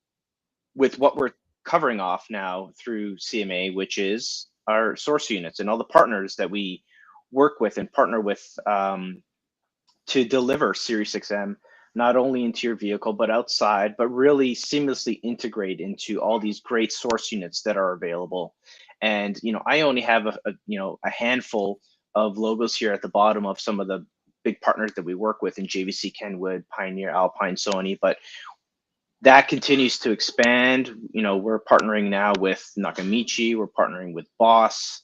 with what we're covering off now through CMA, which is our source units and all the partners that we work with and partner with to deliver Sirius XM not only into your vehicle but outside, but really seamlessly integrate into all these great source units that are available. And I only have a handful of logos here at the bottom of some of the big partners that we work with in JVC, Kenwood, Pioneer, Alpine, Sony, but that continues to expand. We're partnering now with Nakamichi. We're partnering with Boss.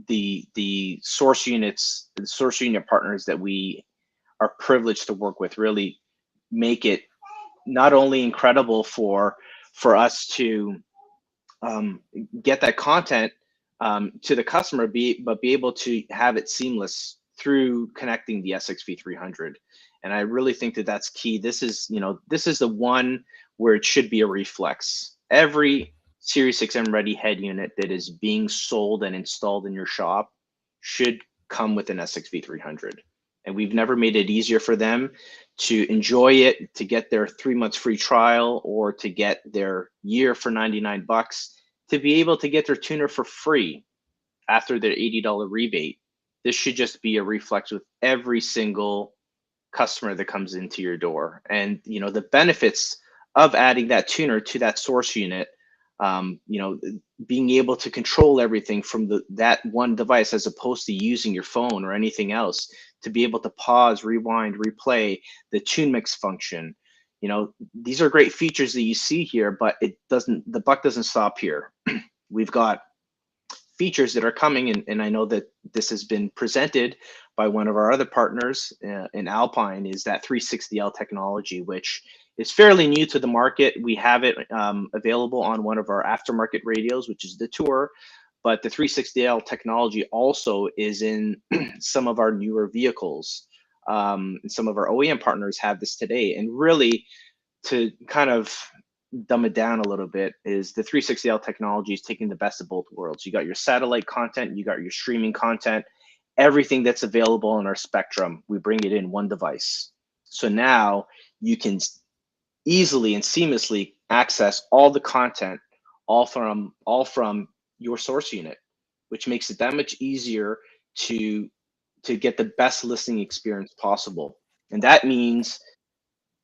The source units, the source unit partners that we are privileged to work with really make it not only incredible for us to get that content to the customer, but be able to have it seamless through connecting the SXV300. And I really think that that's key. This is the one where it should be a reflex. Every Sirius XM ready head unit that is being sold and installed in your shop should come with an SXV300. And we've never made it easier for them to enjoy it, to get their 3 months free trial, or to get their year for $99, to be able to get their tuner for free after their $80 rebate. This should just be a reflex with every single customer that comes into your door. And the benefits of adding that tuner to that source unit You know, being able to control everything from that one device, as opposed to using your phone or anything else, to be able to pause, rewind, replay, the tune mix function. You know, these are great features that you see here, but the buck doesn't stop here. We've got features that are coming, and I know that this has been presented by one of our other partners in Alpine, is that 360L technology, which is fairly new to the market. We have it available on one of our aftermarket radios, which is the Tour, but the 360L technology also is in some of our newer vehicles. Some of our OEM partners have this today, and really, to kind of dumb it down a little bit, is the 360L technology is taking the best of both worlds. You got your satellite content, you got your streaming content, everything that's available in our spectrum, we bring it in one device. So now you can easily and seamlessly access all the content, all from your source unit, which makes it that much easier to get the best listening experience possible. And that means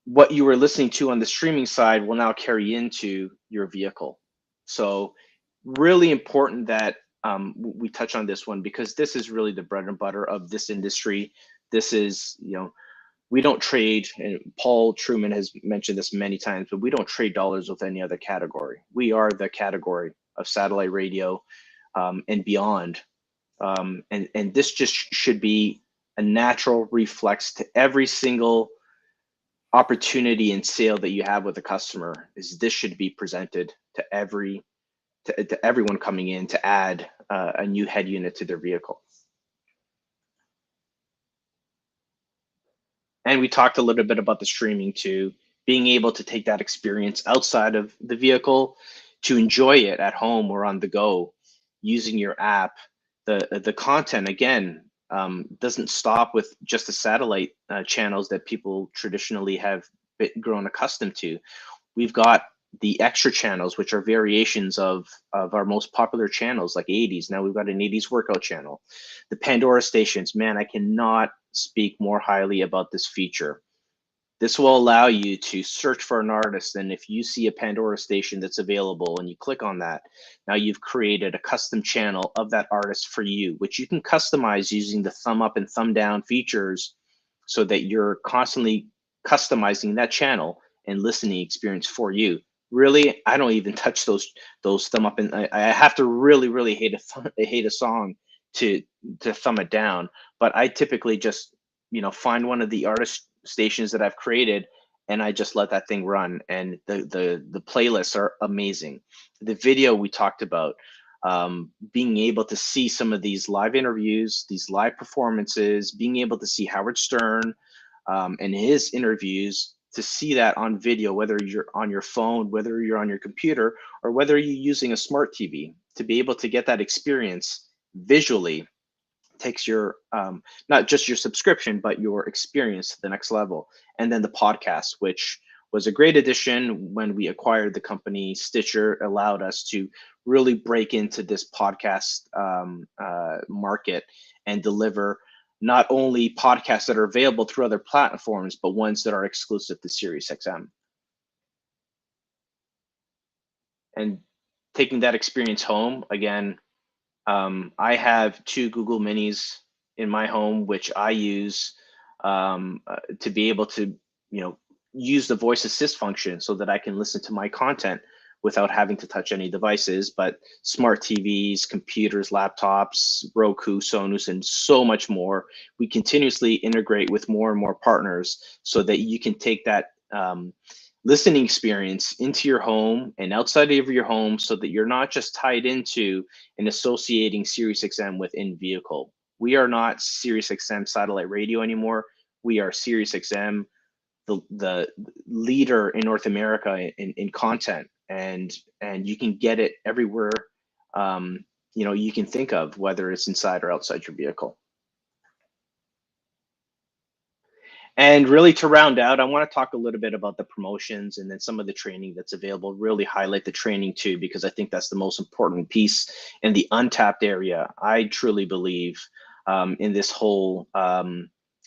what you were listening to on the streaming side will now carry into your vehicle. So really important that we touch on this one, because this is really the bread and butter of this industry. This is, you know, we don't trade, and Paul Truman has mentioned this many times, but we don't trade dollars with any other category. We are the category of satellite radio and beyond. And this just should be a natural reflex to every single opportunity and sale that you have with a customer. Is this should be presented to everyone coming in to add a new head unit to their vehicle. And we talked a little bit about the streaming too, being able to take that experience outside of the vehicle to enjoy it at home or on the go using your app. The content, again, doesn't stop with just the satellite channels that people traditionally have grown accustomed to. We've got the extra channels, which are variations of our most popular channels, like 80s. Now we've got an 80s workout channel. The Pandora Stations, man, I cannot speak more highly about this feature. This will allow you to search for an artist, and if you see a Pandora station that's available and you click on that, now you've created a custom channel of that artist for you, which you can customize using the thumb up and thumb down features, so that you're constantly customizing that channel and listening experience for you. Really, I don't even touch those thumb up, and I have to really hate a song to thumb it down. But I typically just, you know, find one of the artist stations that I've created, and I just let that thing run, and the playlists are amazing. The video we talked about, being able to see some of these live interviews, these live performances, being able to see Howard Stern and his interviews, to see that on video, whether you're on your phone, whether you're on your computer, or whether you're using a smart TV, to be able to get that experience visually takes your not just your subscription, but your experience to the next level. And then the podcast, which was a great addition when we acquired the company. Stitcher allowed us to really break into this podcast market and deliver not only podcasts that are available through other platforms, but ones that are exclusive to Sirius XM. And taking that experience home, again, I have 2 Google Minis in my home, which I use to be able to, you know, use the voice assist function so that I can listen to my content without having to touch any devices. But smart TVs, computers, laptops, Roku, Sonos, and so much more. We continuously integrate with more and more partners so that you can take that listening experience into your home and outside of your home, so that you're not just tied into and associating Sirius XM with in-vehicle. We are not Sirius XM satellite radio anymore. We are Sirius XM, the leader in North America in content, and you can get it everywhere you know, you can think of, whether it's inside or outside your vehicle. And really, to round out, I want to talk a little bit about the promotions and then some of the training that's available. Really highlight the training too, because I think that's the most important piece in the untapped area. I truly believe in this whole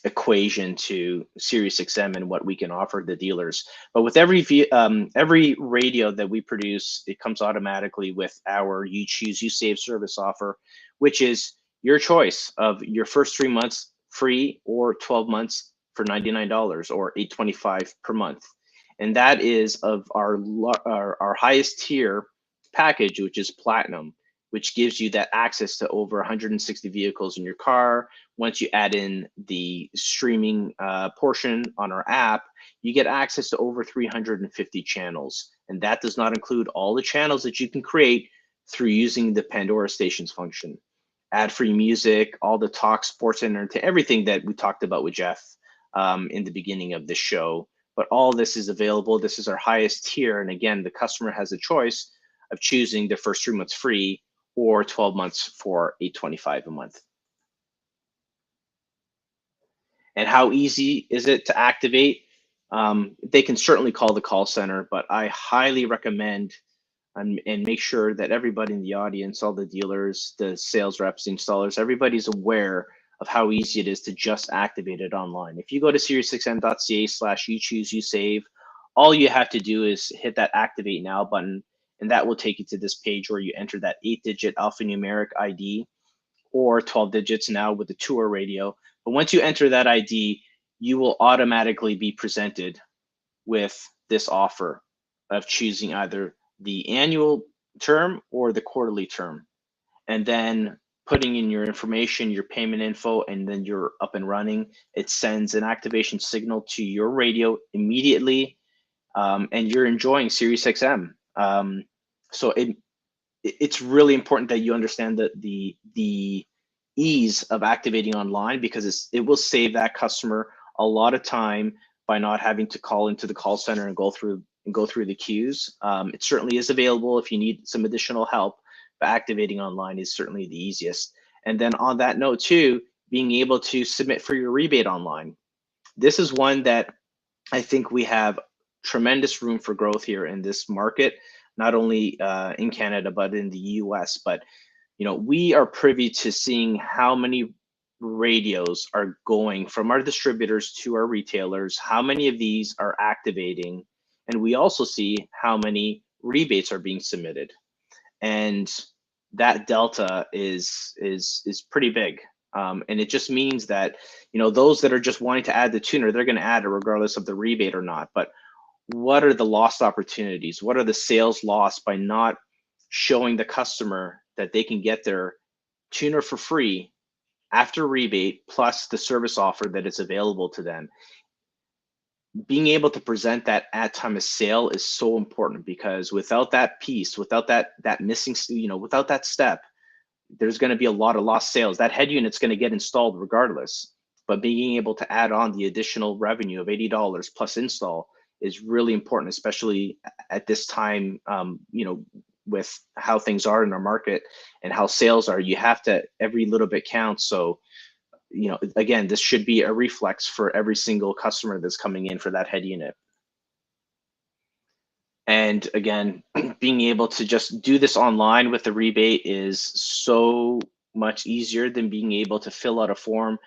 equation to Sirius XM and what we can offer the dealers. But with every radio that we produce, it comes automatically with our You Choose You Save service offer, which is your choice of your first 3 months free or 12 months for $99 or $825 per month. And that is of our highest tier package, which is Platinum, which gives you that access to over 160 vehicles in your car. Once you add in the streaming portion on our app, you get access to over 350 channels. And that does not include all the channels that you can create through using the Pandora Stations function. Ad-free music, all the talk, sports, and entertainment, everything that we talked about with Jeff in the beginning of the show. But all this is available. This is our highest tier. And again, the customer has a choice of choosing the first 3 months free or 12 months for $825 a month. And how easy is it to activate? They can certainly call the call center, but I highly recommend and make sure that everybody in the audience, all the dealers, the sales reps, the installers, everybody's aware of how easy it is to just activate it online. If you go to SiriusXM.ca/YouChooseYouSave, all you have to do is hit that Activate Now button, and that will take you to this page where you enter that 8-digit alphanumeric ID or 12 digits now with the tour radio. But once you enter that ID, you will automatically be presented with this offer of choosing either the annual term or the quarterly term, and then putting in your information, your payment info, and then you're up and running. It sends an activation signal to your radio immediately, and you're enjoying Sirius XM. So it's really important that you understand the ease of activating online, because it will save that customer a lot of time by not having to call into the call center and go through the queues. It certainly is available if you need some additional help, but activating online is certainly the easiest. And then on that note too, being able to submit for your rebate online. This is one that I think we have tremendous room for growth here in this market, not only in Canada, but in the US. But we are privy to seeing how many radios are going from our distributors to our retailers, how many of these are activating, and we also see how many rebates are being submitted. And that delta is pretty big. And it just means that, those that are just wanting to add the tuner, they're going to add it regardless of the rebate or not. But what are the lost opportunities? What are the sales lost by not showing the customer that they can get their tuner for free after rebate plus the service offer that is available to them? Being able to present that at time of sale is so important, because without that piece, without that missing, without that step, there's going to be a lot of lost sales. That head unit's going to get installed regardless, but being able to add on the additional revenue of $80 plus install is really important, especially at this time, with how things are in our market and how sales are. You have to, every little bit counts. So, again, this should be a reflex for every single customer that's coming in for that head unit. And again, being able to just do this online with the rebate is so much easier than being able to fill out a form.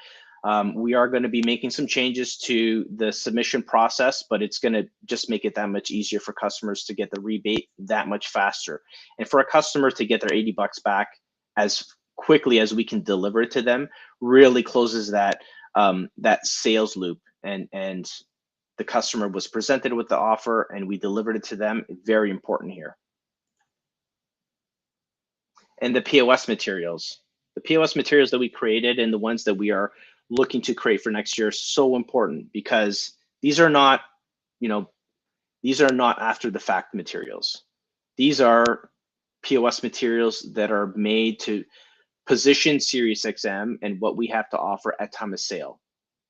We are going to be making some changes to the submission process, but it's going to just make it that much easier for customers to get the rebate that much faster. And for a customer to get their $80 back as quickly as we can deliver it to them really closes that sales loop, and the customer was presented with the offer and we delivered it to them. Very important here. And the POS materials that we created and the ones that we are looking to create for next year are so important, because these are not after the fact materials. These are POS materials that are made to position Sirius XM and what we have to offer at time of sale,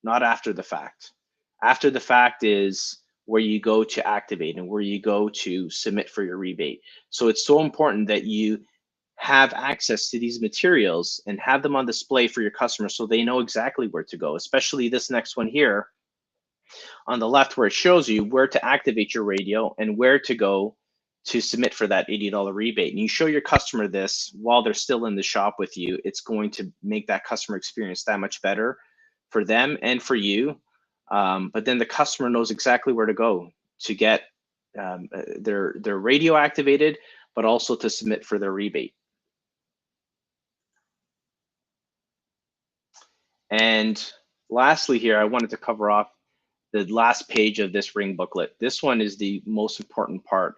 not after the fact. After the fact is where you go to activate and where you go to submit for your rebate. So it's so important that you have access to these materials and have them on display for your customers so they know exactly where to go, especially this next one here on the left, where it shows you where to activate your radio and where to go to submit for that $80 rebate. And you show your customer this while they're still in the shop with you, it's going to make that customer experience that much better. for them and for you. But then the customer knows exactly where to go to get their radio activated, but also to submit for their rebate. And lastly here, I wanted to cover off the last page of this ring booklet. This one is the most important part.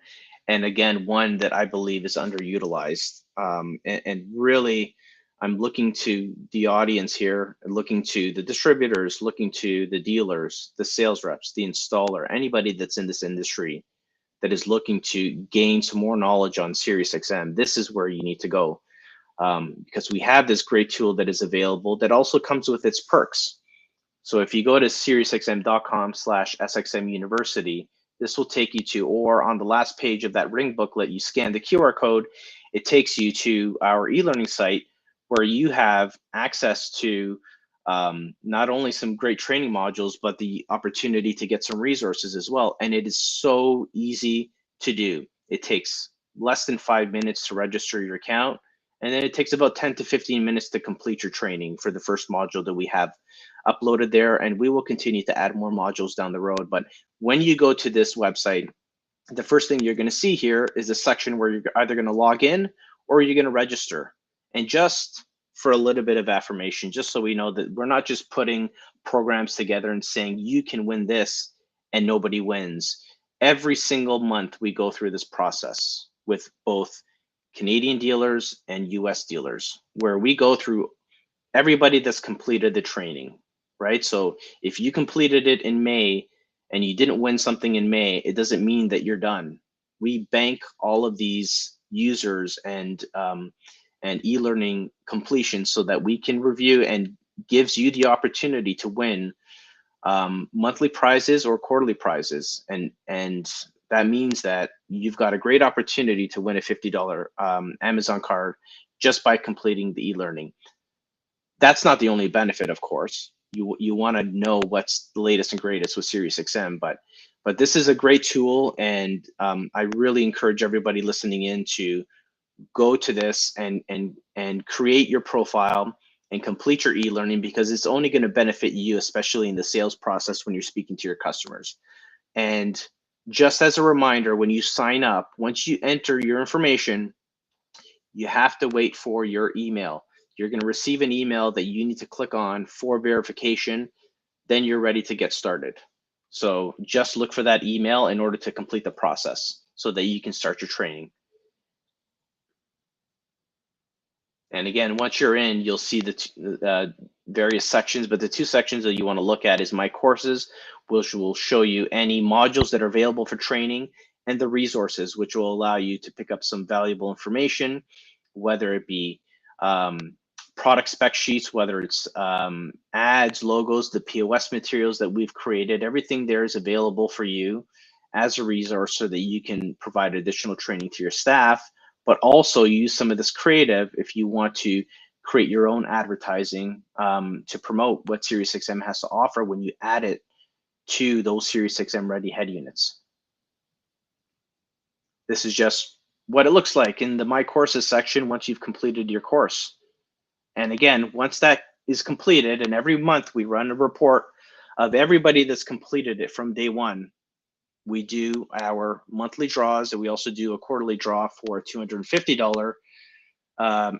And again, one that I believe is underutilized. And really, I'm looking to the audience here, and looking to the distributors, looking to the dealers, the sales reps, the installer, anybody that's in this industry that is looking to gain some more knowledge on Sirius XM. This is where you need to go, because we have this great tool that is available that also comes with its perks. So if you go to SiriusXM.com/SXM University, this will take you to, or on the last page of that ring booklet, you scan the QR code, it takes you to our e-learning site where you have access to not only some great training modules, but the opportunity to get some resources as well. And it is so easy to do. It takes less than 5 minutes to register your account. And then it takes about 10 to 15 minutes to complete your training for the first module that we have uploaded there. And we will continue to add more modules down the road. But when you go to this website, the first thing you're going to see here is a section where you're either going to log in or you're going to register. And just for a little bit of affirmation, just so we know that we're not just putting programs together and saying you can win this and nobody wins. Every single month we go through this process with both Canadian dealers and US dealers, where we go through everybody that's completed the training, right? So if you completed it in May and you didn't win something in May, it doesn't mean that you're done. We bank all of these users and e-learning completion so that we can review and gives you the opportunity to win monthly prizes or quarterly prizes. And that means that you've got a great opportunity to win a $50 Amazon card just by completing the e-learning. That's not the only benefit, of course. You want to know what's the latest and greatest with SiriusXM, but this is a great tool, and I really encourage everybody listening in to go to this and create your profile and complete your e-learning, because it's only going to benefit you, especially in the sales process when you're speaking to your customers. And just as a reminder, when you sign up, once you enter your information, you have to wait for your email. You're going to receive an email that you need to click on for verification. Then you're ready to get started. So just look for that email in order to complete the process so that you can start your training. And again, once you're in, you'll see the various sections, but the two sections that you want to look at is My Courses, which will show you any modules that are available for training, and the Resources, which will allow you to pick up some valuable information, whether it be product spec sheets, whether it's ads, logos, the POS materials that we've created. Everything there is available for you as a resource so that you can provide additional training to your staff, but also use some of this creative if you want to create your own advertising to promote what SiriusXM has to offer when you add it to those SiriusXM Ready head units. This is just what it looks like in the My Courses section once you've completed your course. And again, once that is completed, and every month we run a report of everybody that's completed it from day one, we do our monthly draws, and we also do a quarterly draw for a $250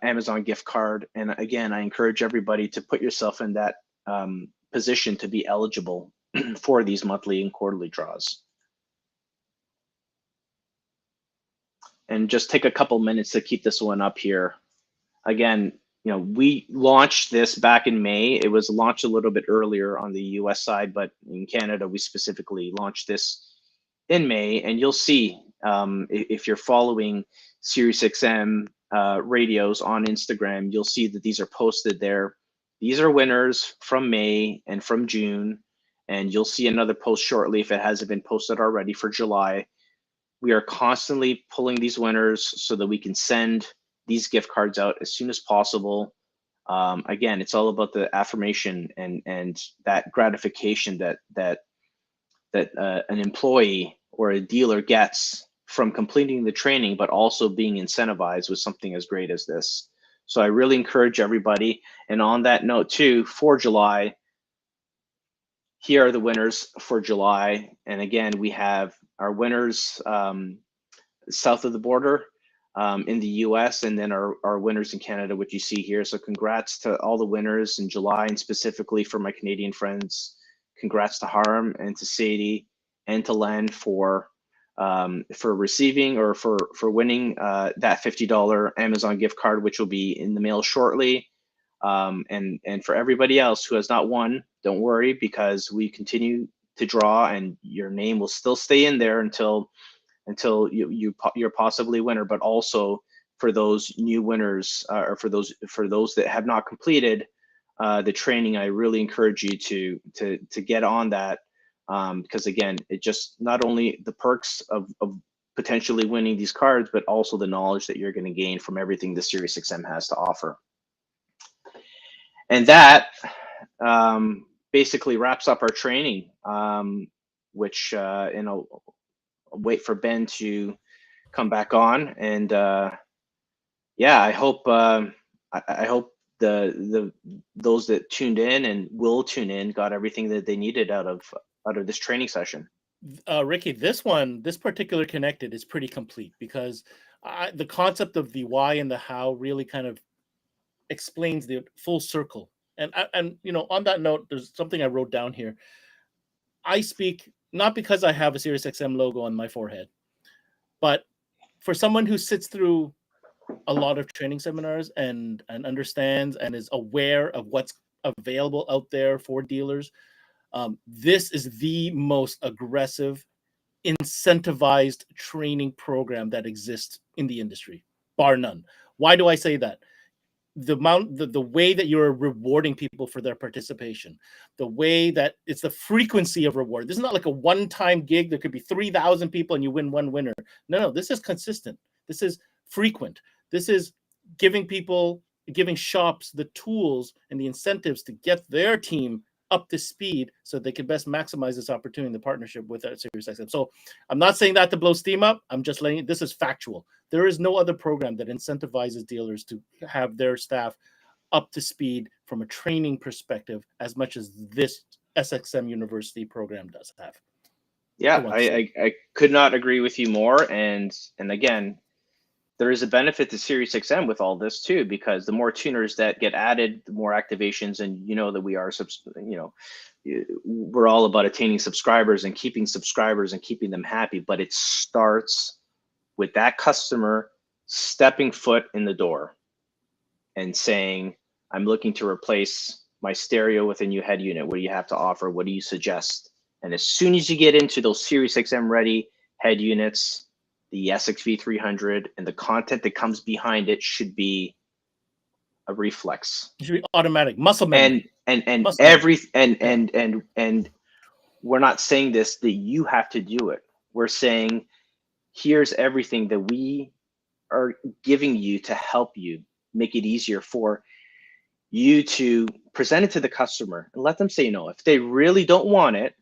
Amazon gift card. And again, I encourage everybody to put yourself in that position to be eligible for these monthly and quarterly draws. And just take a couple minutes to keep this one up here. Again, you know, we launched this back in May. It was launched a little bit earlier on the US side, but in Canada, we specifically launched this in May. And you'll see if you're following SiriusXM radios on Instagram, you'll see that these are posted there. These are winners from May and from June. And you'll see another post shortly if it hasn't been posted already for July. We are constantly pulling these winners so that we can send these gift cards out as soon as possible. Again, it's all about the affirmation and that gratification that an employee or a dealer gets from completing the training, but also being incentivized with something as great as this. So I really encourage everybody. And on that note too, for July, here are the winners for July. And again, we have our winners south of the border in the US, and then our winners in Canada, which you see here. So congrats to all the winners in July, and specifically for my Canadian friends. Congrats to Harm and to Sadie and to Len for receiving or for winning that $50 Amazon gift card, which will be in the mail shortly. And for everybody else who has not won, don't worry, because we continue to draw, and your name will still stay in there until you're possibly a winner. But also for those new winners, or for those that have not completed the training, I really encourage you to get on that, because again, it just not only the perks of potentially winning these cards, but also the knowledge that you're going to gain from everything the Sirius XM has to offer. And that basically wraps up our training, which I'll wait for Ben to come back on. And yeah, I hope those that tuned in and will tune in got everything that they needed out of this training session. Ricky, this particular Connected is pretty complete, because the concept of the why and the how really kind of explains the full circle. And on that note, there's something I wrote down here. I speak not because I have a Sirius XM logo on my forehead, but for someone who sits through a lot of training seminars and understands and is aware of what's available out there for dealers. This is the most aggressive, incentivized training program that exists in the industry, bar none. Why do I say that? The way that you're rewarding people for their participation, the way that it's the frequency of reward. This is not like a one-time gig. There could be 3,000 people and you win one winner. No, this is consistent. This is frequent. This is giving shops the tools and the incentives to get their team up to speed so they can best maximize this opportunity in the partnership with Sirius XM. So I'm not saying that to blow steam up. I'm just letting this is factual. There is no other program that incentivizes dealers to have their staff up to speed from a training perspective as much as this SXM University program does have. Yeah, I could not agree with you more. And again, there is a benefit to Sirius XM with all this too, because the more tuners that get added, the more activations, and that we are, we're all about attaining subscribers and keeping them happy. But it starts with that customer stepping foot in the door and saying, I'm looking to replace my stereo with a new head unit. What do you have to offer? What do you suggest? And as soon as you get into those Sirius XM ready head units, the SXV 300 and the content that comes behind it should be a reflex. It should be automatic, muscle memory. And we're not saying this that you have to do it. We're saying here's everything that we are giving you to help you make it easier for you to present it to the customer and let them say no. If they really don't want it,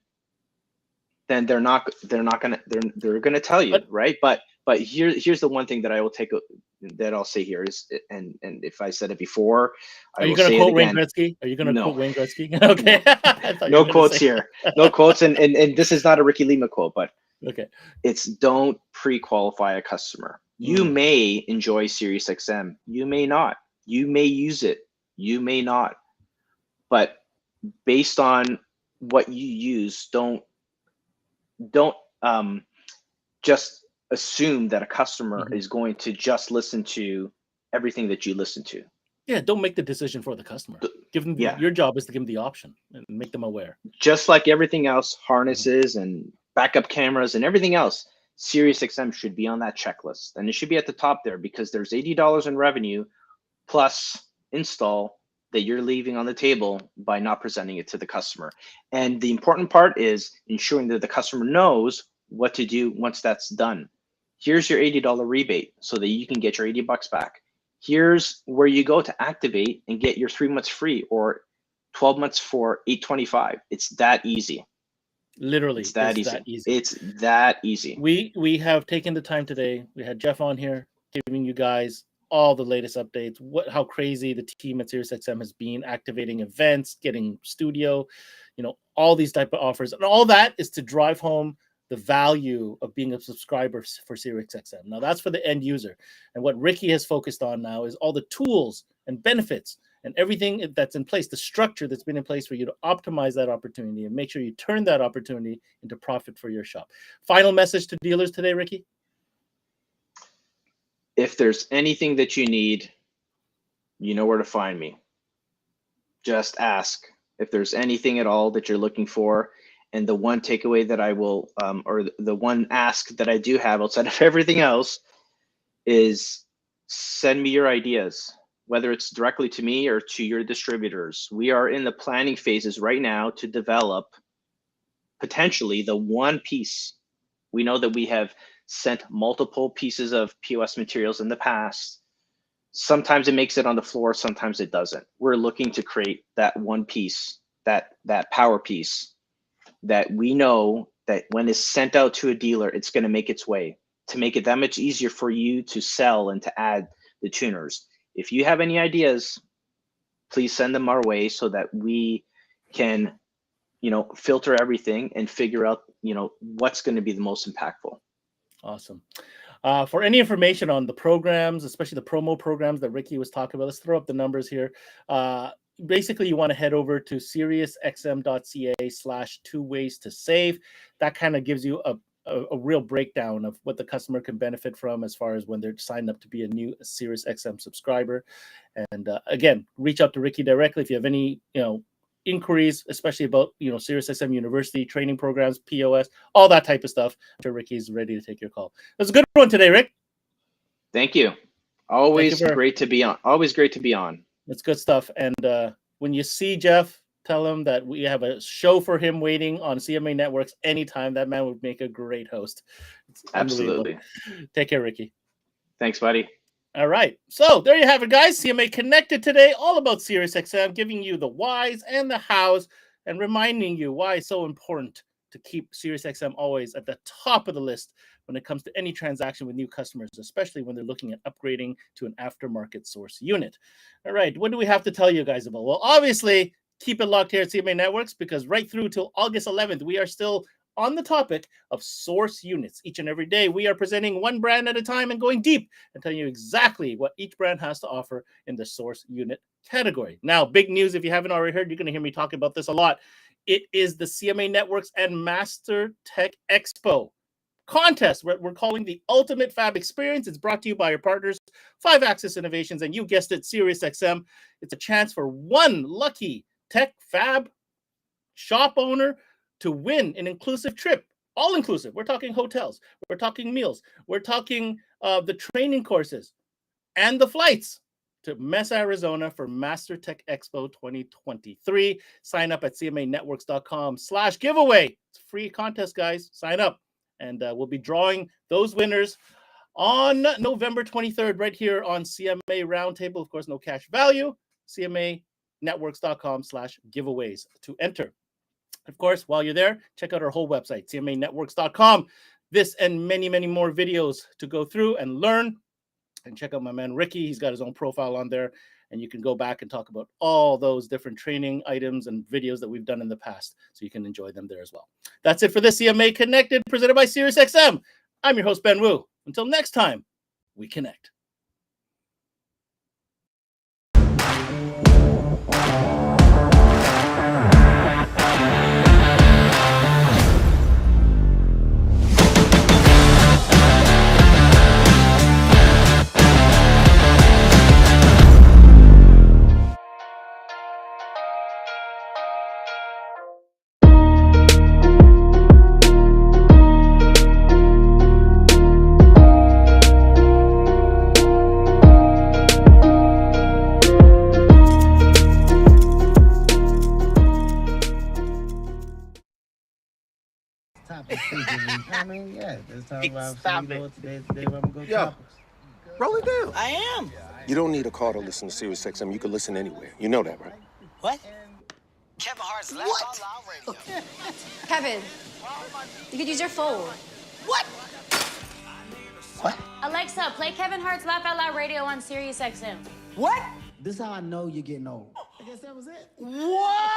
then they're gonna tell you, right? But here's the one thing that I will I'll say here is, and if I said it before, are you gonna quote Wayne Gretzky? Are you gonna quote Wayne Gretzky? Okay. No quotes here. No quotes, and this is not a Ricky Lima quote, but okay. It's don't pre-qualify a customer. You may enjoy Sirius XM, you may not. You may use it, you may not. But based on what you use, don't just assume that a customer is going to just listen to everything that you listen to. Yeah, don't make the decision for the customer. Give them your job is to give them the option and make them aware. Just like everything else, harnesses and backup cameras and everything else, Sirius XM should be on that checklist, and it should be at the top there, because there's $80 in revenue plus install that you're leaving on the table by not presenting it to the customer. And the important part is ensuring that the customer knows what to do once that's done. Here's your $80 rebate so that you can get your $80 back. Here's where you go to activate and get your 3 months free or 12 months for $825. It's that easy. Literally, it's that easy. It's that easy. We have taken the time today. We had Jeff on here giving you guys all the latest updates, how crazy the team at SiriusXM has been activating events, getting studio, all these type of offers. And all that is to drive home the value of being a subscriber for SiriusXM. Now, that's for the end user. And what Ricky has focused on now is all the tools and benefits and everything that's in place, the structure that's been in place for you to optimize that opportunity and make sure you turn that opportunity into profit for your shop. Final message to dealers today, Ricky? If there's anything that you need, you know where to find me. Just ask if there's anything at all that you're looking for. And the one takeaway that I will, or the one ask that I do have outside of everything else, is send me your ideas, whether it's directly to me or to your distributors. We are in the planning phases right now to develop potentially the one piece. We know that we have sent multiple pieces of POS materials in the past. Sometimes it makes it on the floor, sometimes it doesn't. We're looking to create that one piece, that power piece that we know that when it's sent out to a dealer, it's going to make its way, to make it that much easier for you to sell and to add the tuners. If you have any ideas, please send them our way so that we can, filter everything and figure out, what's going to be the most impactful. Awesome. For any information on the programs, especially the promo programs that Ricky was talking about, let's throw up the numbers here. Basically, you want to head over to SiriusXM.ca/2ways-to-save. That kind of gives you a real breakdown of what the customer can benefit from as far as when they're signed up to be a new SiriusXM subscriber. And again, reach out to Ricky directly if you have any, inquiries, especially about, SiriusXM University training programs, POS, all that type of stuff. I'm sure Ricky's ready to take your call. It was a good one today, Rick. Thank you. Always great to be on. Always great to be on. It's good stuff. And when you see Jeff, tell him that we have a show for him waiting on CMA Networks anytime. That man would make a great host. It's absolutely. Take care, Ricky. Thanks, buddy. All right. So there you have it, guys. CMA Connected today, all about SiriusXM, giving you the whys and the hows and reminding you why it's so important to keep SiriusXM always at the top of the list when it comes to any transaction with new customers, especially when they're looking at upgrading to an aftermarket source unit. All right. What do we have to tell you guys about? Well, obviously, keep it locked here at CMA Networks, because right through till August 11th, we are still on the topic of source units. Each and every day, we are presenting one brand at a time and going deep and telling you exactly what each brand has to offer in the source unit category. Now, big news, if you haven't already heard, you're going to hear me talk about this a lot. It is the CMA Networks and Master Tech Expo contest. We're calling the Ultimate Fab Experience. It's brought to you by your partners, 5-Axis Innovations, and you guessed it, SiriusXM. It's a chance for one lucky tech fab shop owner to win an inclusive trip, all inclusive. We're talking hotels, we're talking meals, we're talking the training courses and the flights to Mesa, Arizona for Master Tech Expo 2023. Sign up at cmanetworks.com/giveaway. It's a free contest, guys. Sign up, and we'll be drawing those winners on November 23rd, right here on CMA Roundtable. Of course, no cash value. cmanetworks.com/giveaways to enter. Of course, while you're there, check out our whole website, cmanetworks.com. This and many, many more videos to go through and learn. And check out my man, Ricky. He's got his own profile on there. And you can go back and talk about all those different training items and videos that we've done in the past. So you can enjoy them there as well. That's it for this CMA Connected, presented by SiriusXM. I'm your host, Ben Wu. Until next time, we connect. I mean, yeah, let's talk about Stop today. Today we're gonna go Yo, topics. roll it down. I am. You don't need a car to listen to Sirius XM. You can listen anywhere. You know that, right? What? Kevin Hart's last on radio. Kevin, you could use your phone. What? Alexa, Alexa, play Kevin Hart's Laugh Out Loud Radio on Sirius XM. What? This is how I know you're getting old. I guess that was it. What?